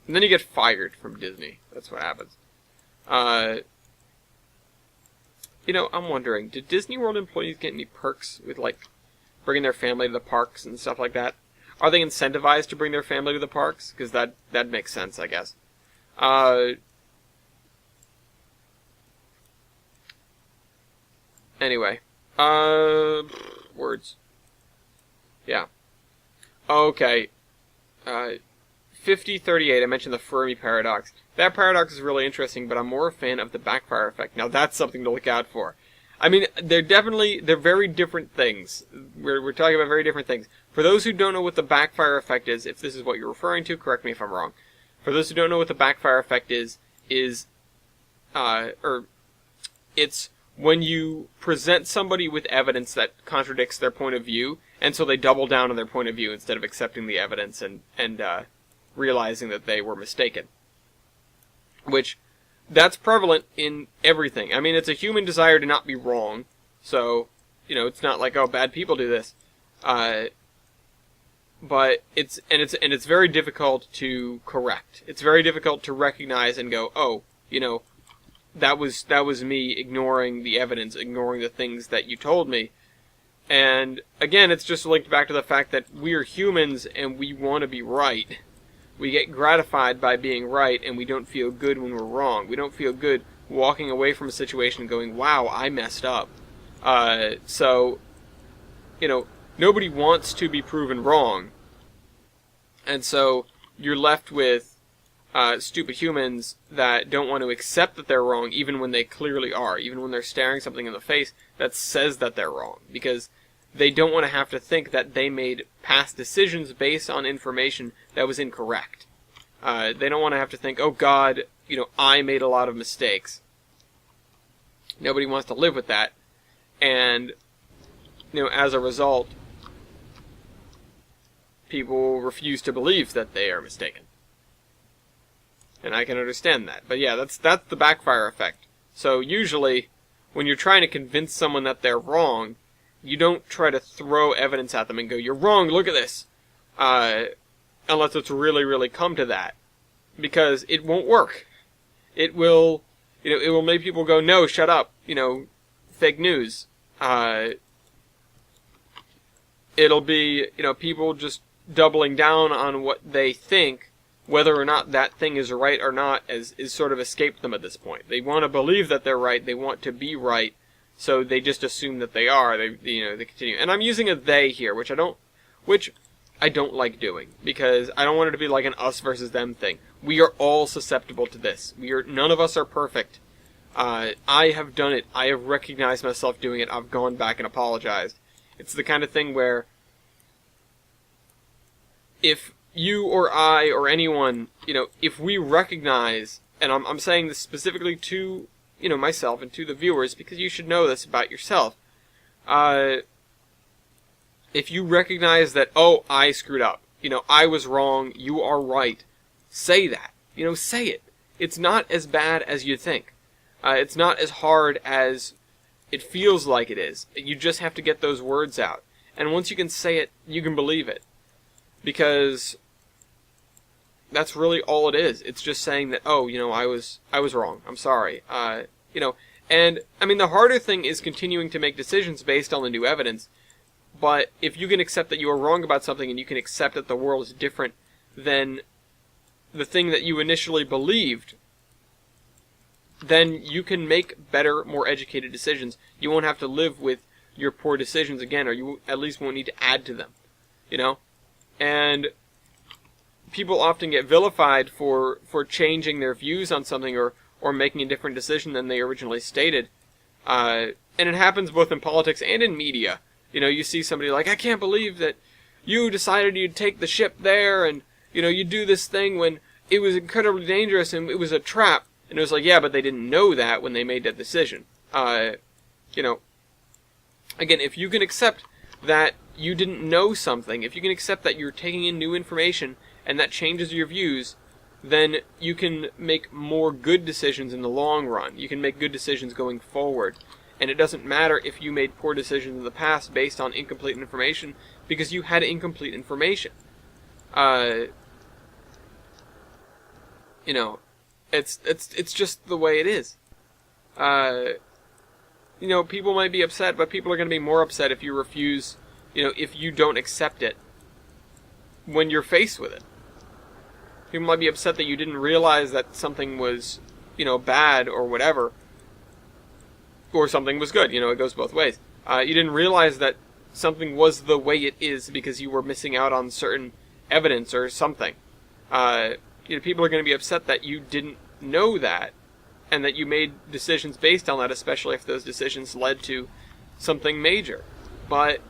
Speaker 1: then you get fired from Disney. That's what happens. I'm wondering, did Disney World employees get any perks with, bringing their family to the parks and stuff like that? Are they incentivized to bring their family to the parks? Because that makes sense, I guess. Anyway. Words. Yeah. Okay. 5038, I mentioned the Fermi paradox. That paradox is really interesting, but I'm more a fan of the backfire effect. Now that's something to look out for. I mean, they're very different things. We're talking about very different things. For those who don't know what the backfire effect is, if this is what you're referring to, correct me if I'm wrong. For those who don't know what the backfire effect is, it's when you present somebody with evidence that contradicts their point of view, and so they double down on their point of view instead of accepting the evidence and realizing that they were mistaken. Which, that's prevalent in everything. I mean, it's a human desire to not be wrong, so, it's not like, oh, bad people do this. But it's very difficult to correct. It's very difficult to recognize and go, oh, that was me ignoring the evidence, ignoring the things that you told me. And again, it's just linked back to the fact that we're humans and we want to be right. We get gratified by being right, and we don't feel good when we're wrong. We don't feel good walking away from a situation going, wow, I messed up. So, nobody wants to be proven wrong. And so, you're left with stupid humans that don't want to accept that they're wrong, even when they clearly are. Even when they're staring something in the face that says that they're wrong. Because they don't want to have to think that they made past decisions based on information that was incorrect. They don't want to have to think, oh God, I made a lot of mistakes. Nobody wants to live with that. And, as a result, people refuse to believe that they are mistaken. And I can understand that. But yeah, that's the backfire effect. So usually, when you're trying to convince someone that they're wrong, you don't try to throw evidence at them and go, you're wrong, look at this. Unless it's really, really come to that. Because it won't work. It will, it will make people go, no, shut up, fake news. It'll be, people just doubling down on what they think, whether or not that thing is right or not, is sort of escaped them at this point. They want to believe that they're right, they want to be right, so they just assume that they are. They continue. And I'm using a they here, which I don't like doing, because I don't want it to be like an us versus them thing. We are all susceptible to this. None of us are perfect. I have done it. I have recognized myself doing it. I've gone back and apologized. It's the kind of thing where if you or I or anyone, if we recognize, and I'm saying this specifically to, myself and to the viewers, because you should know this about yourself. If you recognize that, oh, I screwed up, I was wrong, you are right, say that. Say it. It's not as bad as you think. It's not as hard as it feels like it is. You just have to get those words out. And once you can say it, you can believe it. Because that's really all it is. It's just saying that, oh, I was wrong. I'm sorry. And I mean, the harder thing is continuing to make decisions based on the new evidence. But if you can accept that you are wrong about something, and you can accept that the world is different than the thing that you initially believed, then you can make better, more educated decisions. You won't have to live with your poor decisions again, or you at least won't need to add to them. And people often get vilified for changing their views on something, or making a different decision than they originally stated. And it happens both in politics and in media. You see somebody like, I can't believe that you decided you'd take the ship there, and, you'd do this thing when it was incredibly dangerous and it was a trap. And it was like, yeah, but they didn't know that when they made that decision. Again, if you can accept that you didn't know something, if you can accept that you're taking in new information and that changes your views, then you can make more good decisions in the long run. You can make good decisions going forward. And it doesn't matter if you made poor decisions in the past based on incomplete information, because you had incomplete information. It's just the way it is. People might be upset, but people are going to be more upset if you refuse, if you don't accept it when you're faced with it. People might be upset that you didn't realize that something was, bad or whatever, or something was good. It goes both ways. You didn't realize that something was the way it is because you were missing out on certain evidence or something. People are going to be upset that you didn't know that, and that you made decisions based on that, especially if those decisions led to something major. But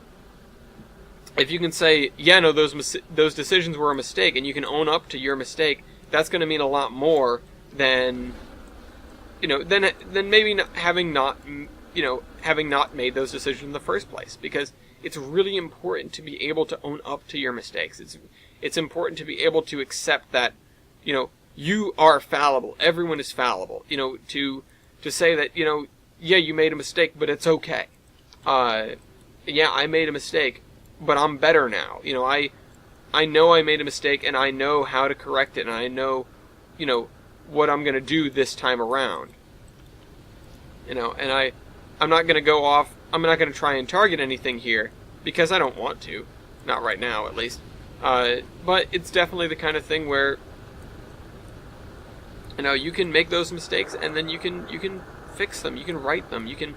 Speaker 1: if you can say, yeah, no, those decisions were a mistake, and you can own up to your mistake, that's going to mean a lot more than, than maybe having not made those decisions in the first place. Because it's really important to be able to own up to your mistakes. It's important to be able to accept that, you are fallible. Everyone is fallible. To say that, yeah, you made a mistake, but it's okay. Yeah, I made a mistake, but I'm better now. I know I made a mistake, and I know how to correct it, and I know, what I'm going to do this time around. And I'm not going to go off, I'm not going to try and target anything here, because I don't want to. Not right now, at least. But it's definitely the kind of thing where, you can make those mistakes, and then you can fix them, you can right them, you can,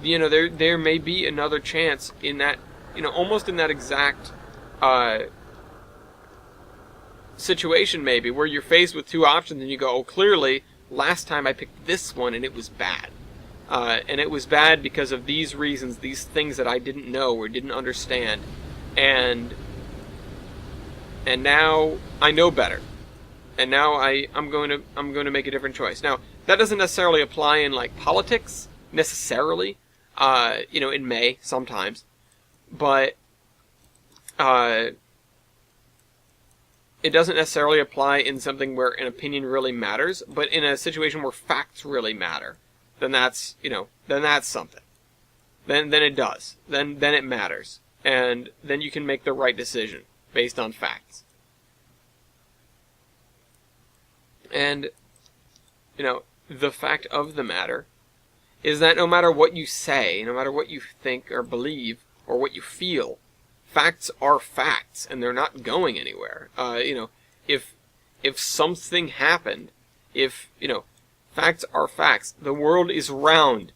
Speaker 1: there may be another chance in that, almost in that exact situation maybe, where you're faced with two options and you go, oh, clearly, last time I picked this one and it was bad. And it was bad because of these reasons, these things that I didn't know or didn't understand. And now I know better. And now I'm going to make a different choice. Now, that doesn't necessarily apply in like politics necessarily. It may sometimes, but it doesn't necessarily apply in something where an opinion really matters. But in a situation where facts really matter, then that's something. Then it does. Then it matters, and then you can make the right decision based on facts. And, the fact of the matter is that no matter what you say, no matter what you think or believe or what you feel, facts are facts, and they're not going anywhere. If something happened, facts are facts. The world is round.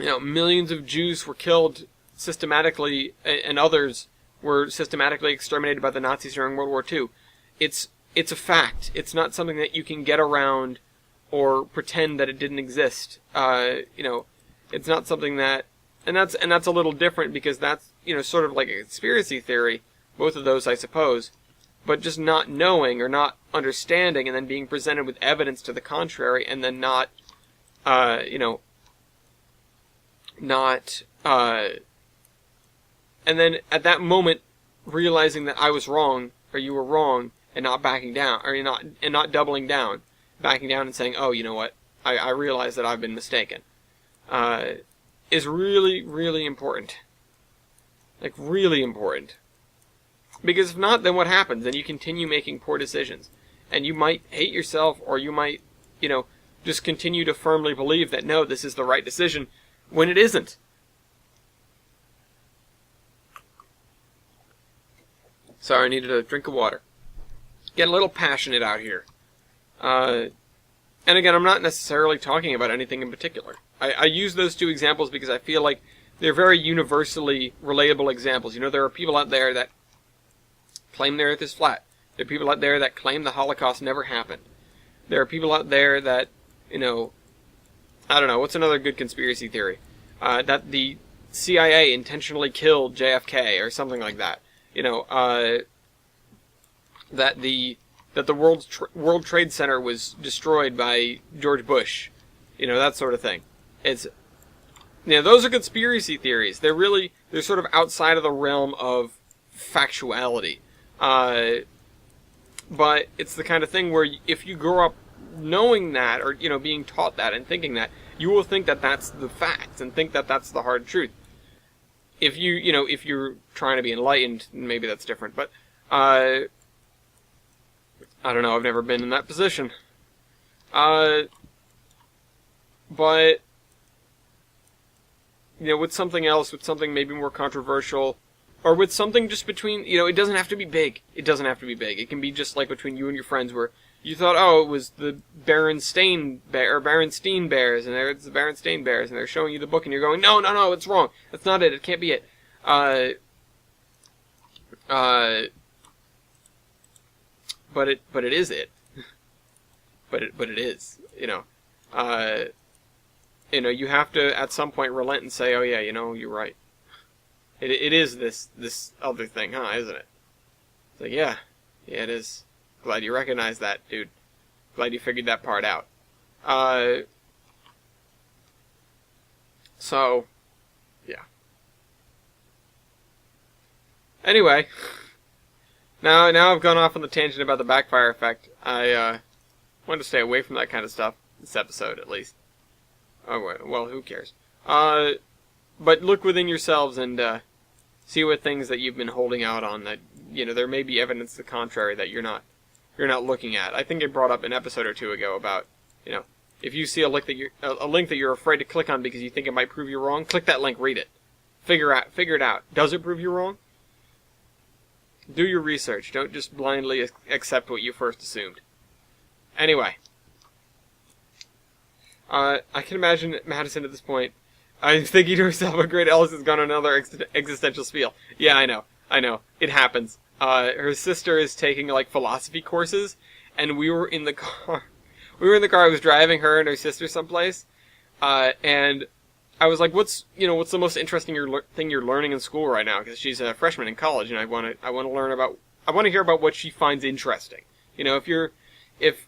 Speaker 1: Millions of Jews were killed systematically, and others were systematically exterminated by the Nazis during World War II. It's a fact. It's not something that you can get around or pretend that it didn't exist. It's not something that, and that's a little different because that's, sort of like a conspiracy theory, both of those I suppose, but just not knowing or not understanding and then being presented with evidence to the contrary and then not, and then at that moment, realizing that I was wrong or you were wrong and not backing down or not doubling down, backing down and saying, oh, you know what, I realize that I've been mistaken, is really, really important. Like, really important. Because if not, then what happens? Then you continue making poor decisions. And you might hate yourself, or you might, just continue to firmly believe that, no, this is the right decision, when it isn't. Sorry, I needed a drink of water. Get a little passionate out here. And again, I'm not necessarily talking about anything in particular. I use those two examples because I feel like they're very universally relatable examples. There are people out there that claim the Earth is flat. There are people out there that claim the Holocaust never happened. There are people out there that, I don't know, what's another good conspiracy theory? That the CIA intentionally killed JFK or something like that. That the World Trade Center was destroyed by George Bush. That sort of thing. Those are conspiracy theories. They're sort of outside of the realm of factuality. But it's the kind of thing where if you grow up knowing that, or, being taught that and thinking that, you will think that that's the facts and think that that's the hard truth. If if you're trying to be enlightened, maybe that's different. But, I don't know, I've never been in that position. But, with something else, with something maybe more controversial, or with something just between, it doesn't have to be big. It doesn't have to be big. It can be just like between you and your friends where you thought, oh, it was the Berenstain Bears, and it's the Berenstain Bears, and they're showing you the book, and you're going, no, it's wrong. That's not it. It can't be it. But it is it. but it is, you have to at some point relent and say, oh yeah, you're right. It is this other thing, huh? Isn't it? It's like, yeah, it is. Glad you recognize that, dude. Glad you figured that part out. So, yeah. Anyway, now I've gone off on the tangent about the backfire effect. I wanted to stay away from that kind of stuff this episode, at least. Oh well, who cares? But look within yourselves and see what things that you've been holding out on that there may be evidence to the contrary that you're not looking at. I think I brought up an episode or two ago about if you see a link that you're afraid to click on because you think it might prove you wrong, click that link, read it, figure it out. Does it prove you wrong? Do your research. Don't just blindly accept what you first assumed. Anyway, I can imagine Madison at this point. I'm thinking to herself, a great Ellis has gone on another existential spiel. Yeah, I know. It happens. Her sister is taking, philosophy courses, and we were in the car. I was driving her and her sister someplace, and I was like, what's the most interesting thing you're learning in school right now? Because she's a freshman in college, and I want to hear about what she finds interesting. If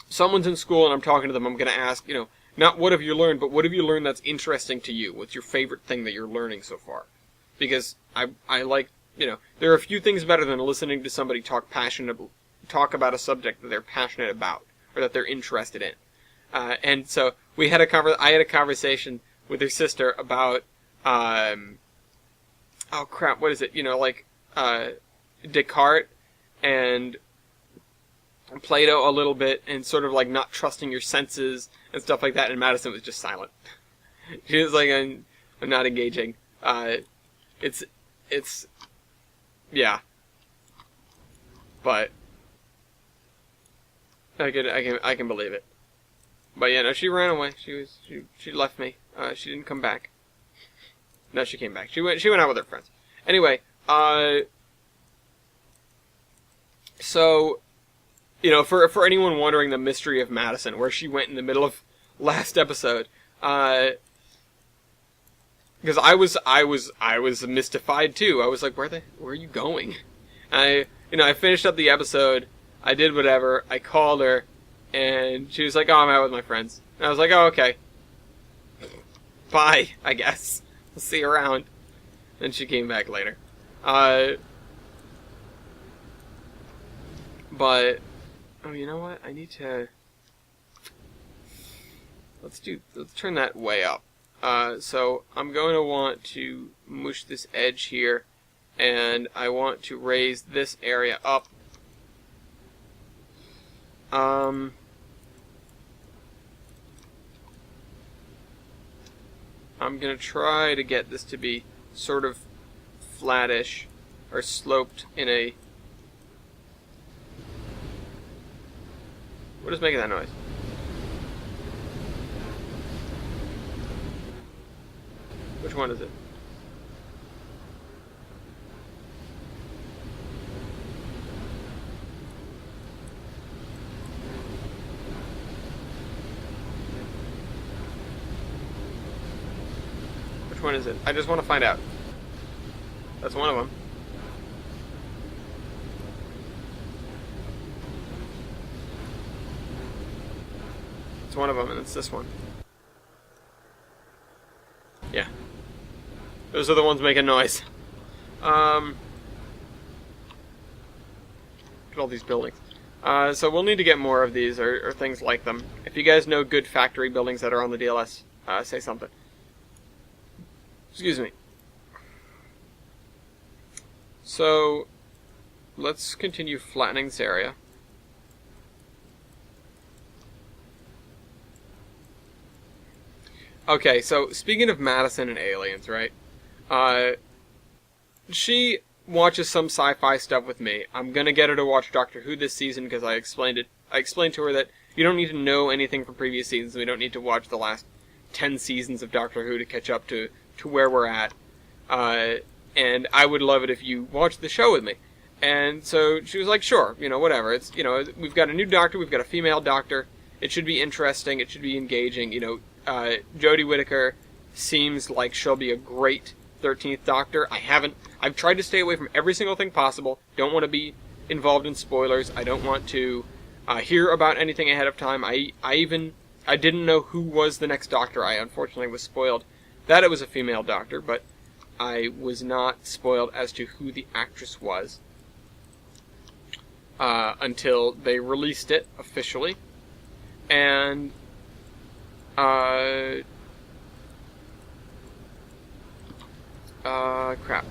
Speaker 1: someone's in school and I'm talking to them, I'm going to ask, not what have you learned, but what have you learned that's interesting to you? What's your favorite thing that you're learning so far? Because I like, there are a few things better than listening to somebody talk about a subject that they're passionate about or that they're interested in. And so I had a conversation with her sister about, oh crap, what is it? Descartes and Plato a little bit, and sort of not trusting your senses and stuff like that. And Madison was just silent. She was like, I'm not engaging. It's yeah. But I can believe it. But yeah, no, she ran away. She left me. She didn't come back. No, she came back. She went out with her friends. Anyway, so, for anyone wondering the mystery of Madison, where she went in the middle of last episode, because I was mystified too. I was like, where are you going? I finished up the episode. I did whatever. I called her, and she was like, oh, I'm out with my friends. And I was like, oh, okay. Bye, I guess. I'll see you around. And she came back later. But oh, you know what? I need to. Let's turn that way up. So I'm going to want to mush this edge here, and I want to raise this area up. I'm going to try to get this to be sort of flattish or sloped in a... What is making that noise? Which one is it? Which one is it? I just want to find out. That's one of them. It's one of them, and it's this one. Yeah. Those are the ones making noise. Look at all these buildings. So we'll need to get more of these, or things like them. If you guys know good factory buildings that are on the DLS, say something. Excuse me. So, let's continue flattening this area. Okay, so speaking of Madison and aliens, right? She watches some sci-fi stuff with me. I'm gonna get her to watch Doctor Who this season because I explained to her that you don't need to know anything from previous seasons. We don't need to watch the last 10 seasons of Doctor Who to catch up to where we're at. And I would love it if you watched the show with me. And so she was like, sure, whatever. It's, we've got a new doctor, we've got a female doctor. It should be interesting, it should be engaging, Jodie Whittaker seems like she'll be a great 13th Doctor. I've tried to stay away from every single thing possible. Don't want to be involved in spoilers. I don't want to hear about anything ahead of time. I didn't know who was the next Doctor. I unfortunately was spoiled that it was a female Doctor, but I was not spoiled as to who the actress was until they released it officially. And crap.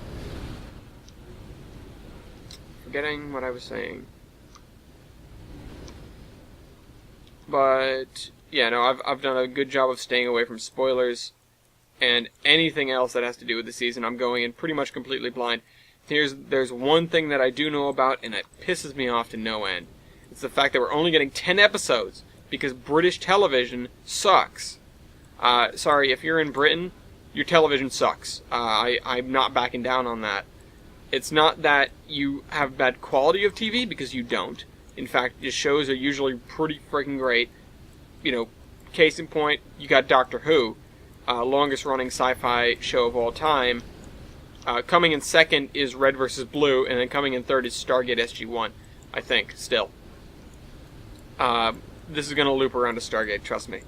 Speaker 1: Forgetting what I was saying. But yeah, no, I've done a good job of staying away from spoilers and anything else that has to do with the season. I'm going in pretty much completely blind. There's one thing that I do know about, and it pisses me off to no end. It's the fact that we're only getting 10 episodes because British television sucks. Sorry, if you're in Britain, your television sucks. I'm not backing down on that. It's not that you have bad quality of TV, because you don't. In fact, the shows are usually pretty freaking great. Case in point, you got Doctor Who, longest running sci-fi show of all time. Coming in second is Red vs. Blue, and then coming in third is Stargate SG-1, I think, still. This is going to loop around to Stargate, trust me.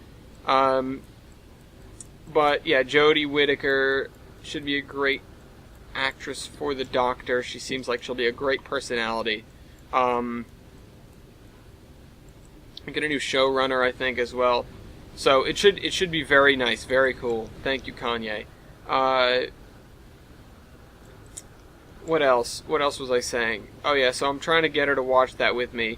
Speaker 1: But yeah, Jodie Whittaker should be a great actress for the Doctor. She seems like she'll be a great personality. We get a new showrunner, I think, as well. So it should be very nice, very cool. Thank you, Kanye. What else? What else was I saying? Oh yeah, so I'm trying to get her to watch that with me.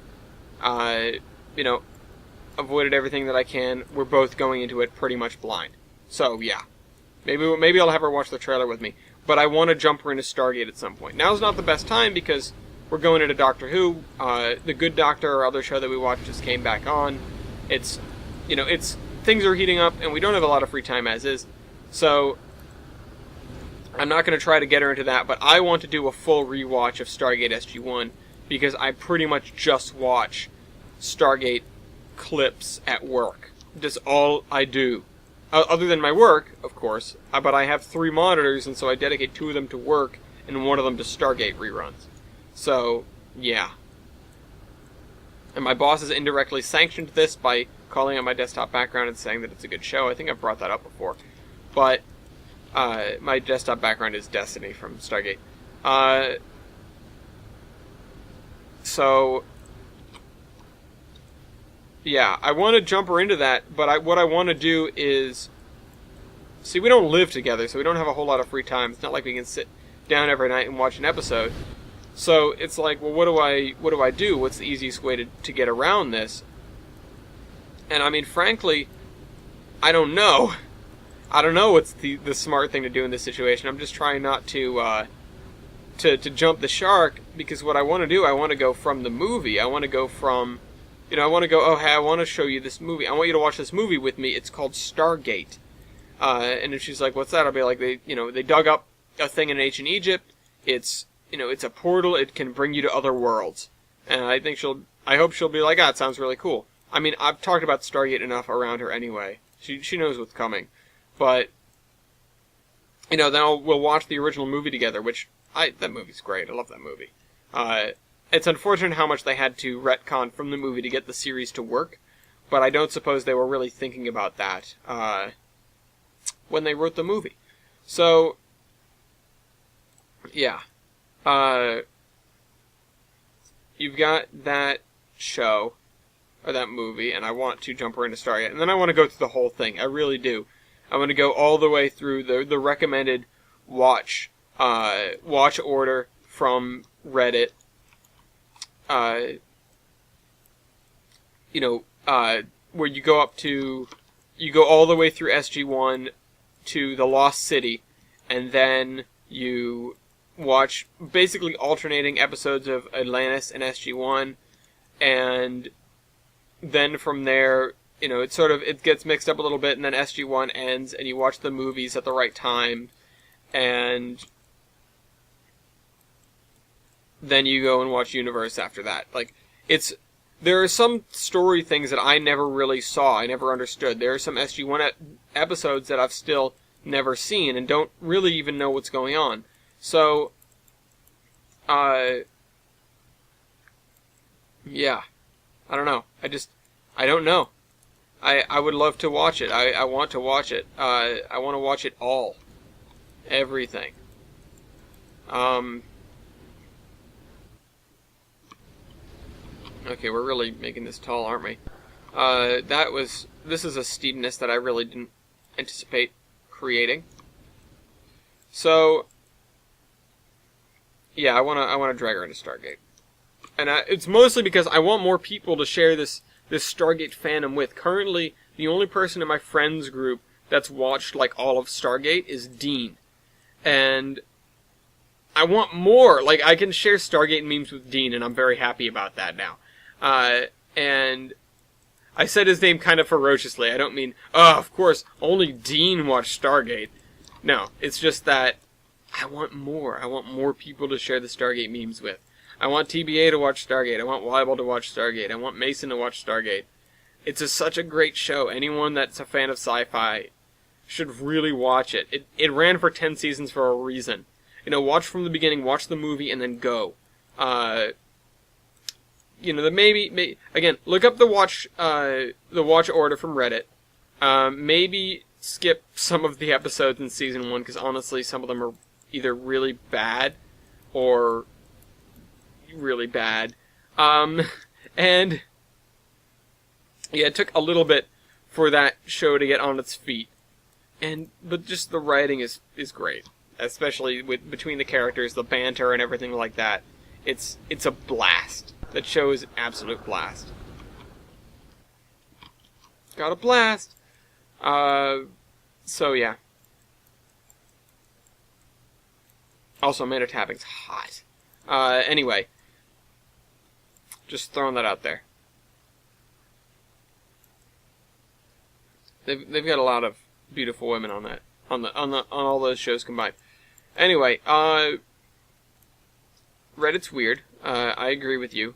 Speaker 1: Avoided everything that I can. We're both going into it pretty much blind. So yeah, maybe I'll have her watch the trailer with me. But I want to jump her into Stargate at some point. Now's not the best time because we're going into Doctor Who. The Good Doctor, our other show that we watched, just came back on. It's things are heating up, and we don't have a lot of free time as is. So I'm not going to try to get her into that, but I want to do a full rewatch of Stargate SG-1 because I pretty much just watch Stargate clips at work. That's all I do. Other than my work, of course, but I have 3 monitors, and so I dedicate 2 of them to work and 1 of them to Stargate reruns. So, yeah. And my boss has indirectly sanctioned this by calling out my desktop background and saying that it's a good show. I think I've brought that up before. But my desktop background is Destiny from Stargate. Uh, so yeah, I want to jump her into that, but what I want to do is, see, we don't live together, so we don't have a whole lot of free time. It's not like we can sit down every night and watch an episode. So it's like, well, what do I do? What's the easiest way to get around this? And I mean, frankly, I don't know. I don't know what's the smart thing to do in this situation. I'm just trying not to jump the shark, because what I want to do, I want to go from the movie. I want to go from, I want to go, oh, hey, I want to show you this movie. I want you to watch this movie with me. It's called Stargate. And if she's like, what's that? I'll be like, they dug up a thing in ancient Egypt. It's a portal. It can bring you to other worlds. And I hope she'll be like, it sounds really cool. I mean, I've talked about Stargate enough around her anyway. She knows what's coming. But, then we'll watch the original movie together, which, that movie's great. I love that movie. It's unfortunate how much they had to retcon from the movie to get the series to work, but I don't suppose they were really thinking about that, when they wrote the movie. So, yeah. You've got that show, or that movie, and I want to jump her into Stargate, and then I want to go through the whole thing. I really do. I want to go all the way through the recommended watch order from Reddit. Where you go all the way through SG-1 to the Lost City, and then you watch basically alternating episodes of Atlantis and SG-1, and then from there, it gets mixed up a little bit, and then SG-1 ends, and you watch the movies at the right time, and then you go and watch Universe after that. There are some story things that I never really saw, I never understood. There are some SG-1 episodes that I've still never seen, and don't really even know what's going on. So, yeah. I don't know. I don't know. I would love to watch it. I want to watch it. I want to watch it all. Everything. Okay, we're really making this tall, aren't we? This is a steepness that I really didn't anticipate creating. So, yeah, I wanna drag her into Stargate. And it's mostly because I want more people to share this Stargate fandom with. Currently, the only person in my friends group that's watched, all of Stargate is Dean. And I want more. I can share Stargate memes with Dean, and I'm very happy about that now. And I said his name kind of ferociously. I don't mean, of course, only Dean watched Stargate. No, it's just that I want more. I want more people to share the Stargate memes with. I want TBA to watch Stargate. I want Weibel to watch Stargate. I want Mason to watch Stargate. It's such a great show. Anyone that's a fan of sci-fi should really watch it. It ran for 10 seasons for a reason. Watch from the beginning, watch the movie, and then go. Again, look up the watch order from Reddit. Maybe skip some of the episodes in season 1, because honestly, some of them are either really bad or really bad. And yeah, it took a little bit for that show to get on its feet. But just the writing is great. Especially between the characters, the banter and everything like that. It's a blast. That show is an absolute blast. Got a blast! So yeah. Also, Amanda Tapping's hot. Anyway. Just throwing that out there. They've got a lot of beautiful women on that. On all those shows combined. Anyway, Reddit's weird. I agree with you,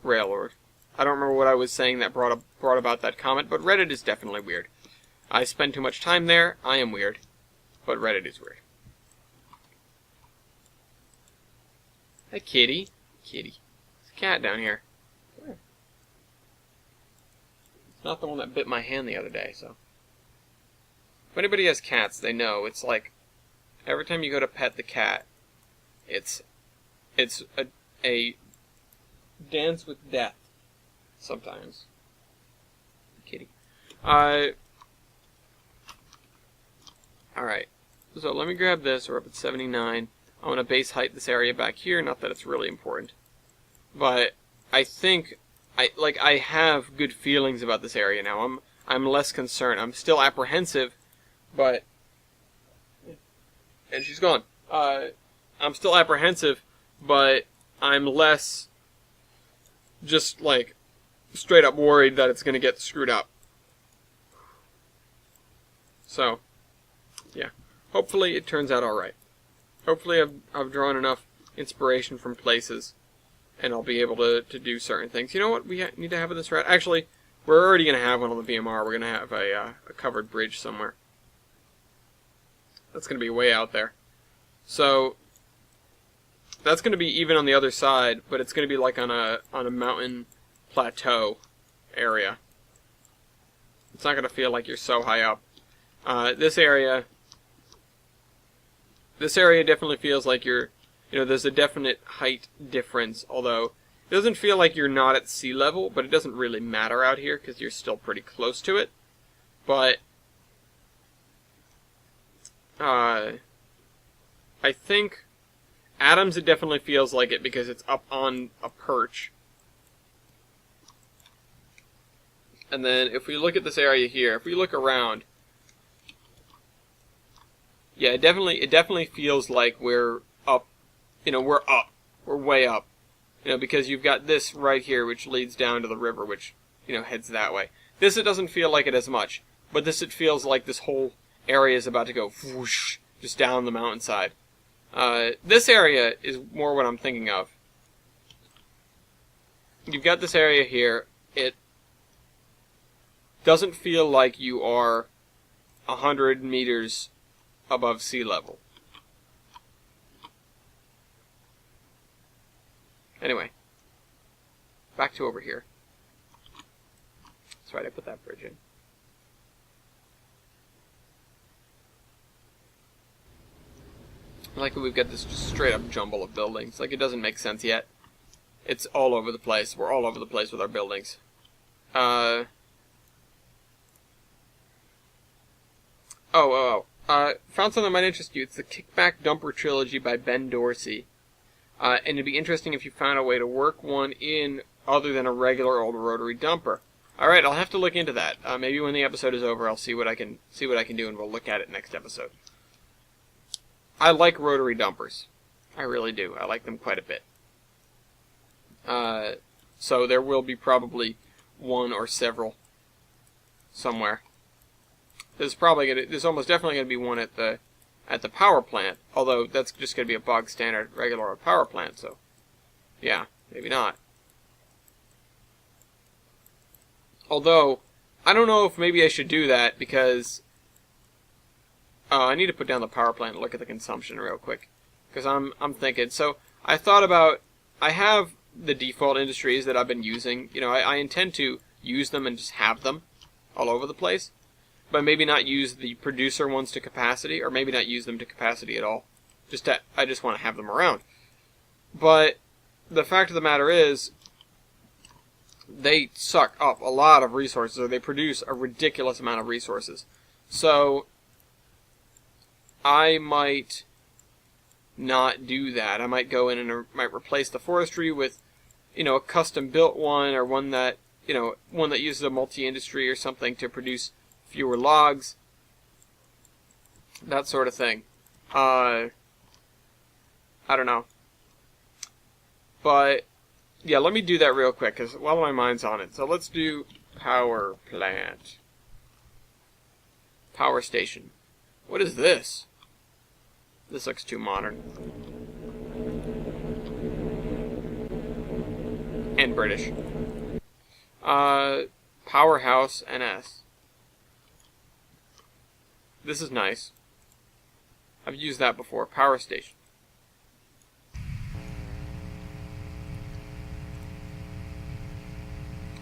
Speaker 1: Railord. I don't remember what I was saying that brought about that comment, but Reddit is definitely weird. I spend too much time there. I am weird, but Reddit is weird. Hi, kitty. Kitty. There's a cat down here. Where? It's not the one that bit my hand the other day, so. If anybody has cats, they know. It's like, every time you go to pet the cat, It's a dance with death sometimes. Kitty. Alright. So let me grab this. We're up at 79. I want to base height this area back here. Not that it's really important. But I think I have good feelings about this area now. I'm less concerned. I'm still apprehensive, but and she's gone. I'm still apprehensive, but I'm less just like straight up worried that it's going to get screwed up. So, yeah. Hopefully it turns out alright. Hopefully I've drawn enough inspiration from places, and I'll be able to do certain things. You know what we need to have in this route? Actually, we're already going to have one on the VMR. We're going to have a covered bridge somewhere. That's going to be way out there. So, that's going to be even on the other side, but it's going to be like on a mountain plateau area. It's not going to feel like you're so high up. This area definitely feels like there's a definite height difference, although it doesn't feel like you're not at sea level, but it doesn't really matter out here because you're still pretty close to it. But I think Adams, it definitely feels like it because it's up on a perch. And then if we look at this area here, if we look around, yeah, it definitely feels like we're up. We're up. We're way up. Because you've got this right here, which leads down to the river, which, heads that way. This, it doesn't feel like it as much. But this, it feels like this whole area is about to go whoosh, just down the mountainside. This area is more what I'm thinking of. You've got this area here. It doesn't feel like you are 100 meters above sea level. Anyway, back to over here. That's right, I put that bridge in. I like that we've got this just straight up jumble of buildings. Like, it doesn't make sense yet. It's all over the place. We're all over the place with our buildings. Found something that might interest you. It's the Kickback Dumper Trilogy by Ben Dorsey. And it'd be interesting if you found a way to work one in other than a regular old rotary dumper. Alright, I'll have to look into that. Maybe when the episode is over, I'll see what I can do, and we'll look at it next episode. I like rotary dumpers. I really do. I like them quite a bit. So there will be probably one or several somewhere. There's almost definitely going to be one at the power plant, although that's just going to be a bog standard regular power plant, so yeah, maybe not. Although, I don't know if maybe I should do that, because I need to put down the power plant and look at the consumption real quick, because I'm thinking. So I thought about, I have the default industries that I've been using. I intend to use them and just have them all over the place, but maybe not use the producer ones to capacity, or maybe not use them to capacity at all. I just want to have them around. But the fact of the matter is, they suck up a lot of resources, or they produce a ridiculous amount of resources. So I might not do that. I might go in and might replace the forestry with, a custom built one, or one that uses a multi-industry or something to produce fewer logs, that sort of thing. I don't know. But yeah, let me do that real quick, because while my mind's on it. So let's do power plant. Power station. What is this? This looks too modern. And British. Powerhouse NS. This is nice. I've used that before. Power station.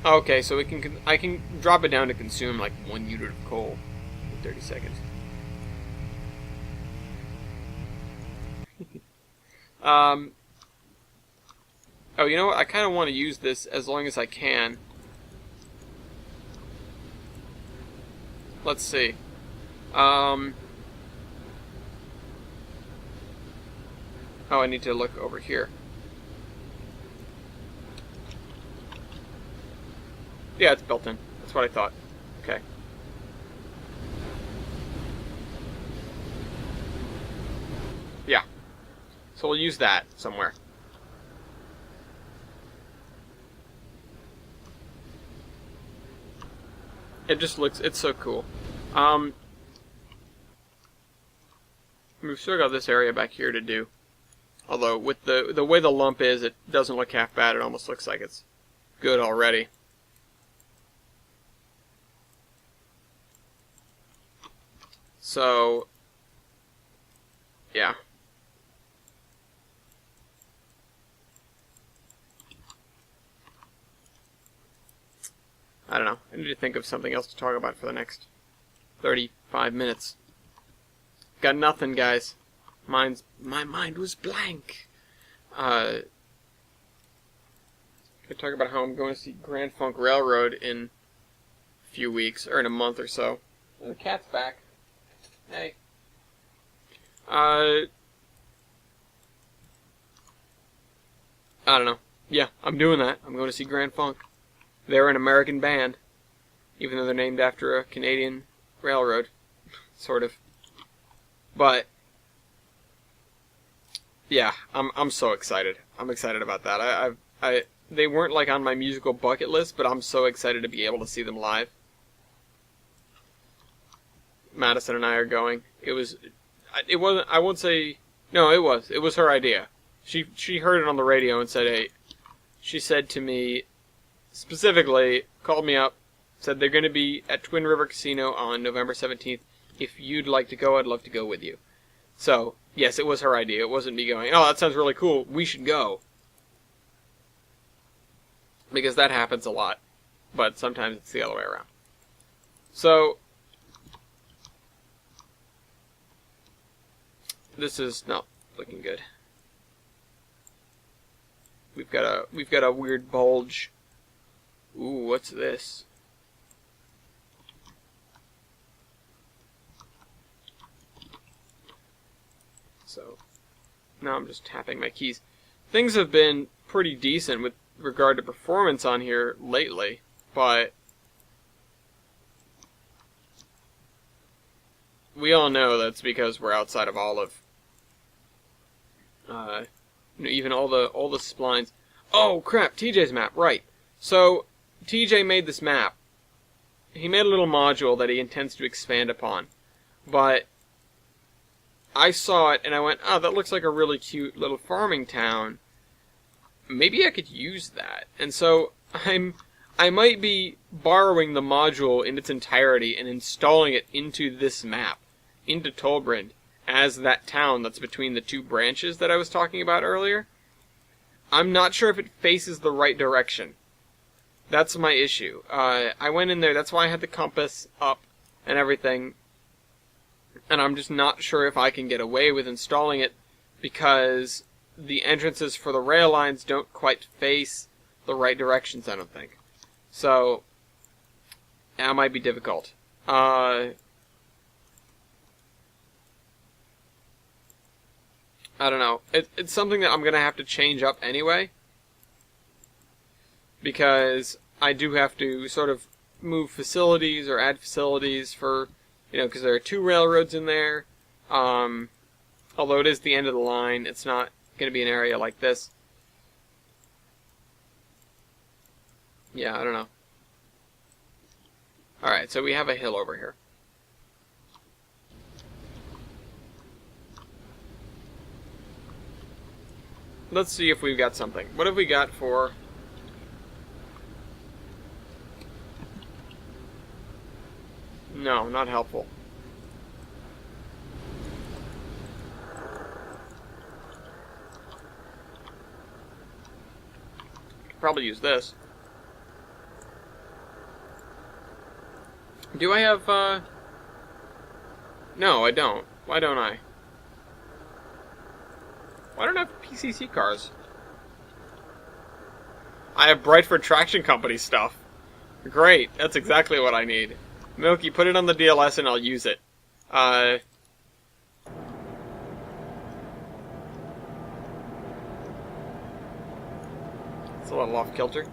Speaker 1: Okay, so I can drop it down to consume like 1 unit of coal in 30 seconds. Oh, you know what? I kind of want to use this as long as I can. Let's see. Oh, I need to look over here. Yeah, it's built in. That's what I thought. Okay. Yeah. So we'll use that somewhere. It just looks, it's so cool. We've still got this area back here to do. Although, with the way the lump is, it doesn't look half bad. It almost looks like it's good already. So, yeah. I don't know. I need to think of something else to talk about for the next 35 minutes. Got nothing, guys. My mind was blank. I could talk about how I'm going to see Grand Funk Railroad in a few weeks, or in a month or so. And the cat's back. Hey. I don't know. Yeah, I'm doing that. I'm going to see Grand Funk. They're an American band, even though they're named after a Canadian railroad, sort of. But yeah, I'm so excited. I'm excited about that. They weren't like on my musical bucket list, but I'm so excited to be able to see them live. Madison and I are going. It wasn't. I won't say no. It was her idea. She heard it on the radio and said, "Hey," she said to me specifically, called me up, said they're going to be at Twin River Casino on November 17th. If you'd like to go, I'd love to go with you. So, yes, it was her idea. It wasn't me going, oh, that sounds really cool. We should go. Because that happens a lot. But sometimes it's the other way around. So, this is not looking good. We've got a weird bulge. Ooh, what's this? So, now I'm just tapping my keys. Things have been pretty decent with regard to performance on here lately, but we all know that's because we're outside of Olive. Even all the splines. Oh crap! TJ's map, right? So TJ made this map. He made a little module that he intends to expand upon, but I saw it and I went, oh, that looks like a really cute little farming town. Maybe I could use that. And so I might be borrowing the module in its entirety and installing it into this map, into Tolbrand, as that town that's between the two branches that I was talking about earlier. I'm not sure if it faces the right direction. That's my issue. I went in there, that's why I had the compass up and everything, and I'm just not sure if I can get away with installing it because the entrances for the rail lines don't quite face the right directions, I don't think. So, that might be difficult. I don't know. It's something that I'm going to have to change up anyway, because I do have to sort of move facilities or add facilities for, because there are two railroads in there. Although it is the end of the line, it's not going to be an area like this. Yeah, I don't know. Alright, so we have a hill over here. Let's see if we've got something. What have we got for... No, not helpful. Could probably use this. Do I have, No, I don't. Why don't I? Why don't I have PCC cars? I have Brightford Traction Company stuff. Great, that's exactly what I need. Milky, put it on the DLS and I'll use it. It's a little off kilter.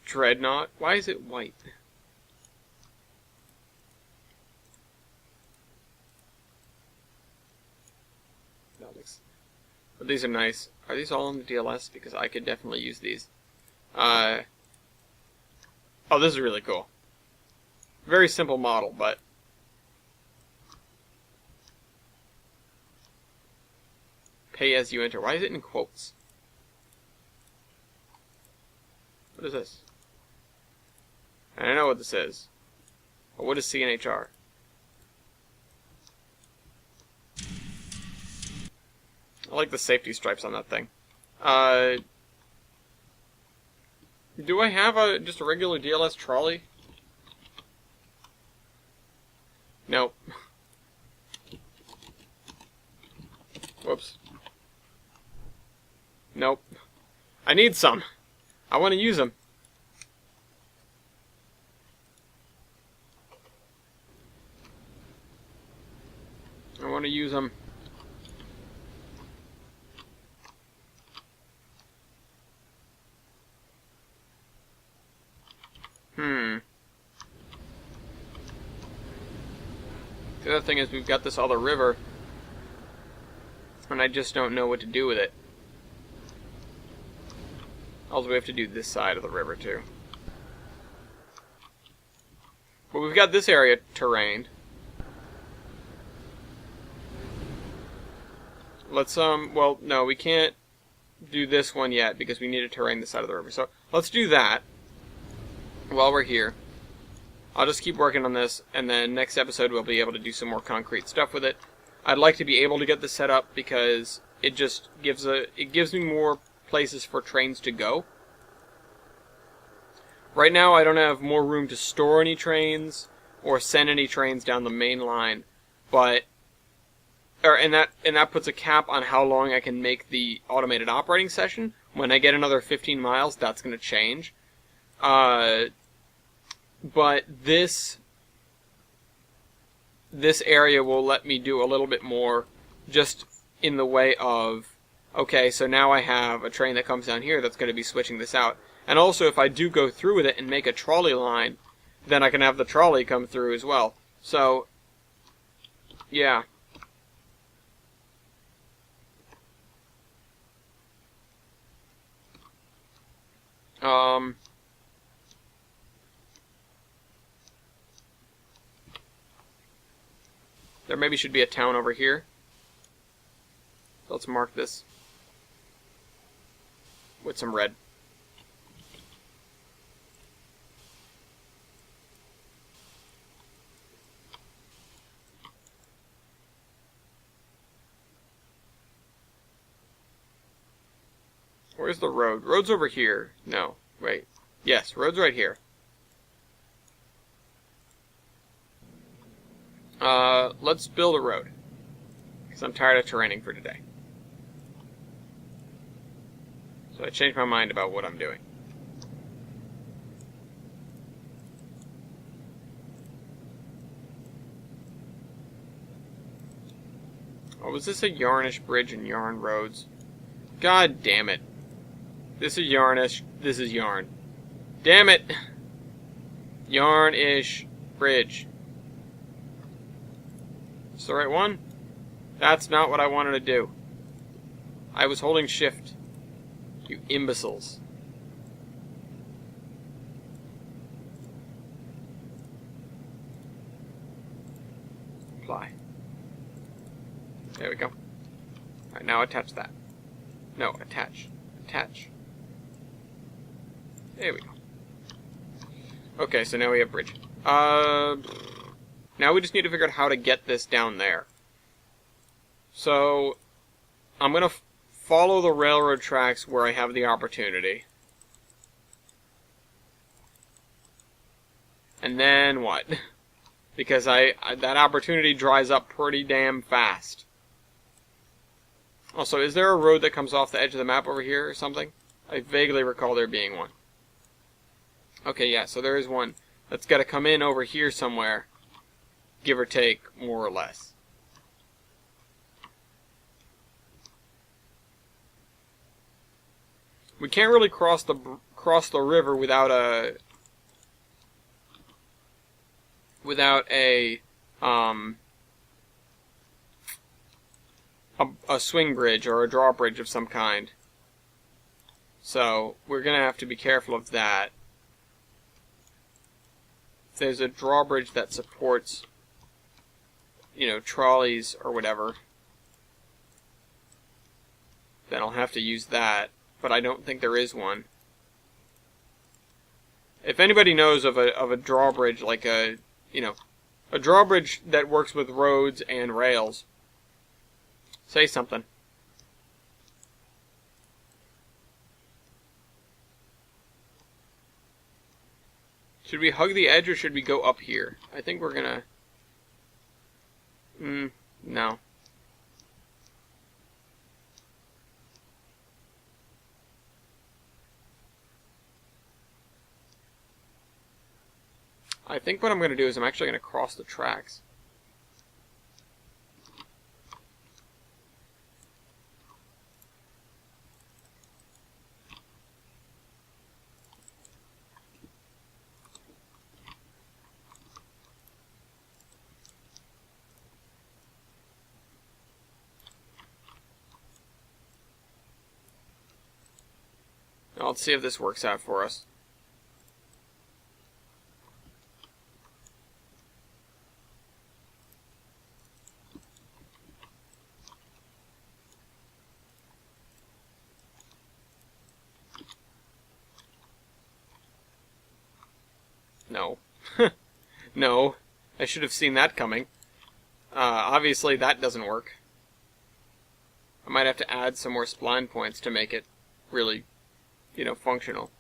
Speaker 1: Dreadnought? Why is it white? But these are nice. Are these all on the DLS? Because I could definitely use these. Oh, this is really cool. Very simple model, but... Pay as you enter. Why is it in quotes? What is this? I don't know what this is. But what is CNHR? I like the safety stripes on that thing. Do I have just a regular DLS trolley? Nope. Whoops. Nope. I need some. I want to use them. I want to use them. The other thing is we've got this other river, and I just don't know what to do with it. Also, we have to do this side of the river, too. But we've got this area terrained. Let's, well, no, we can't do this one yet, because we need to terrain this side of the river. So, let's do that while we're here. I'll just keep working on this, and then next episode we'll be able to do some more concrete stuff with it. I'd like to be able to get this set up because it just gives me more places for trains to go. Right now I don't have more room to store any trains or send any trains down the main line, but and that puts a cap on how long I can make the automated operating session. When I get another 15 miles, that's going to change. But this area will let me do a little bit more, just in the way of, okay, so now I have a train that comes down here that's going to be switching this out. And also, if I do go through with it and make a trolley line, then I can have the trolley come through as well. So, yeah. There maybe should be a town over here. So let's mark this with some red. Where's the road? Road's over here. No, wait. Yes, road's right here. Let's build a road. Because I'm tired of terraining for today. So I changed my mind about what I'm doing. Oh, was this a Yarnish bridge and Yarn roads? God damn it. This is Yarnish, this is Yarn. Damn it! Yarnish bridge. Is the right one? That's not what I wanted to do. I was holding shift. You imbeciles. Apply. There we go. Alright, now attach that. No, attach. Attach. There we go. Okay, so now we have bridge. Now we just need to figure out how to get this down there. So, I'm going to follow the railroad tracks where I have the opportunity. And then what? Because that opportunity dries up pretty damn fast. Also, is there a road that comes off the edge of the map over here or something? I vaguely recall there being one. Okay, yeah, so there is one that's got to come in over here somewhere, give or take, more or less. We can't really cross the river without a swing bridge or a drawbridge of some kind. So we're gonna have to be careful of that. If there's a drawbridge that supports, trolleys or whatever, then I'll have to use that. But I don't think there is one. If anybody knows of a drawbridge, like a drawbridge that works with roads and rails, say something. Should we hug the edge or should we go up here? I think we're gonna... no. I think what I'm going to do is I'm actually going to cross the tracks. Now, let's see if this works out for us. No. No. I should have seen that coming. Obviously that doesn't work. I might have to add some more spline points to make it really, functional.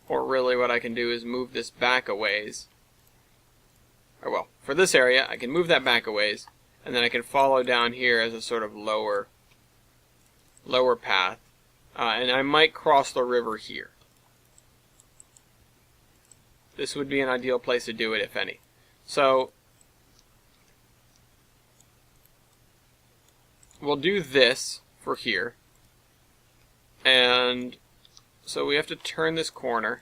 Speaker 1: Or really what I can do is move this back a ways. Or well, for this area, I can move that back a ways, and then I can follow down here as a sort of lower path. And I might cross the river here. This would be an ideal place to do it, if any. So, we'll do this for here. And so we have to turn this corner.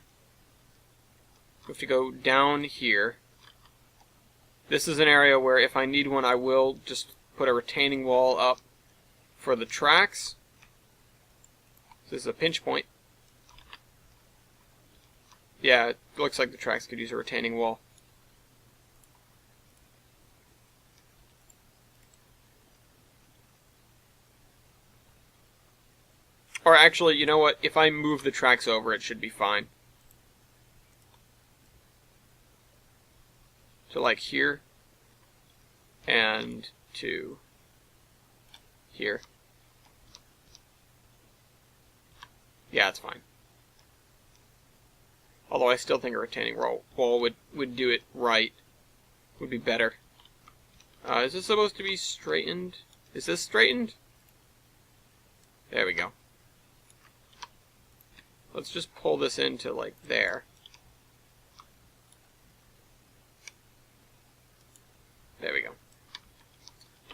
Speaker 1: We have to go down here. This is an area where if I need one, I will just put a retaining wall up for the tracks. This is a pinch point. Yeah, it looks like the tracks could use a retaining wall. Or actually, you know what? If I move the tracks over, it should be fine. So like here, and to here. Yeah, it's fine. Although I still think a retaining wall would do it right. Would be better. Is this supposed to be straightened? Is this straightened? There we go. Let's just pull this into like there. There we go.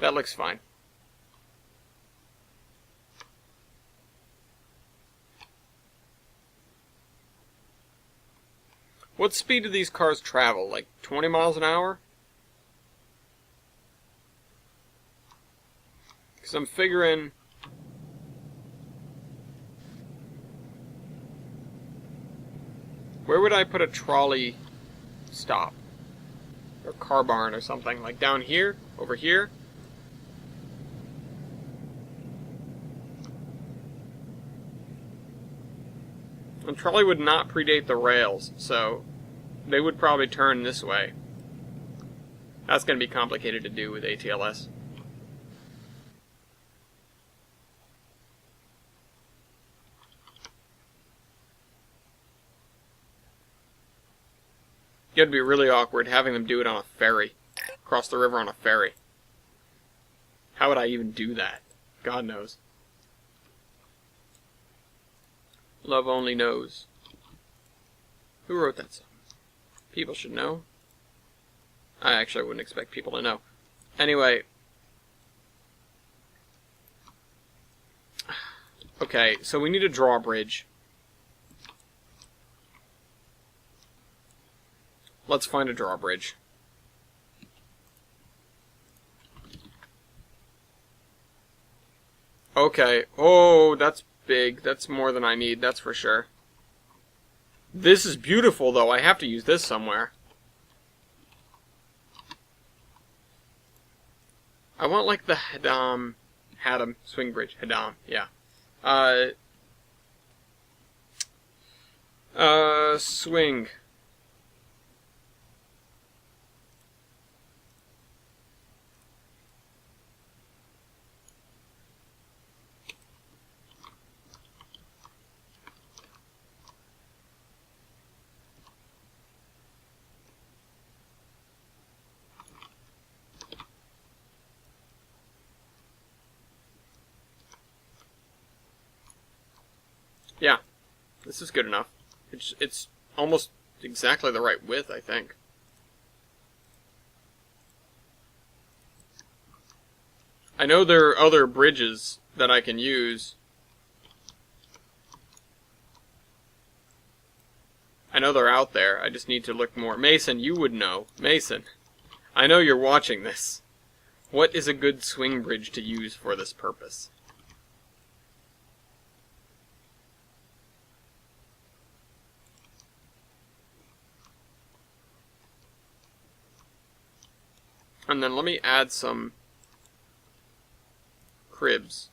Speaker 1: That looks fine. What speed do these cars travel? Like 20 miles an hour? Because I'm figuring... Where would I put a trolley stop? Or car barn or something? Like down here? Over here? And trolley would not predate the rails, so they would probably turn this way. That's going to be complicated to do with ATLS. It'd be really awkward having them do it on a ferry. Cross the river on a ferry. How would I even do that? God knows. Love only knows. Who wrote that song? People should know. I actually wouldn't expect people to know. Anyway. Okay, so we need a drawbridge. Let's find a drawbridge. Okay. Oh, that's big. That's more than I need, that's for sure. This is beautiful, though. I have to use this somewhere. I want, like, the Haddam swing bridge. Haddam, yeah. Swing. Yeah, this is good enough. It's almost exactly the right width, I think. I know there are other bridges that I can use. I know they're out there. I just need to look more. Mason, you would know. Mason, I know you're watching this. What is a good swing bridge to use for this purpose? And then let me add some cribs.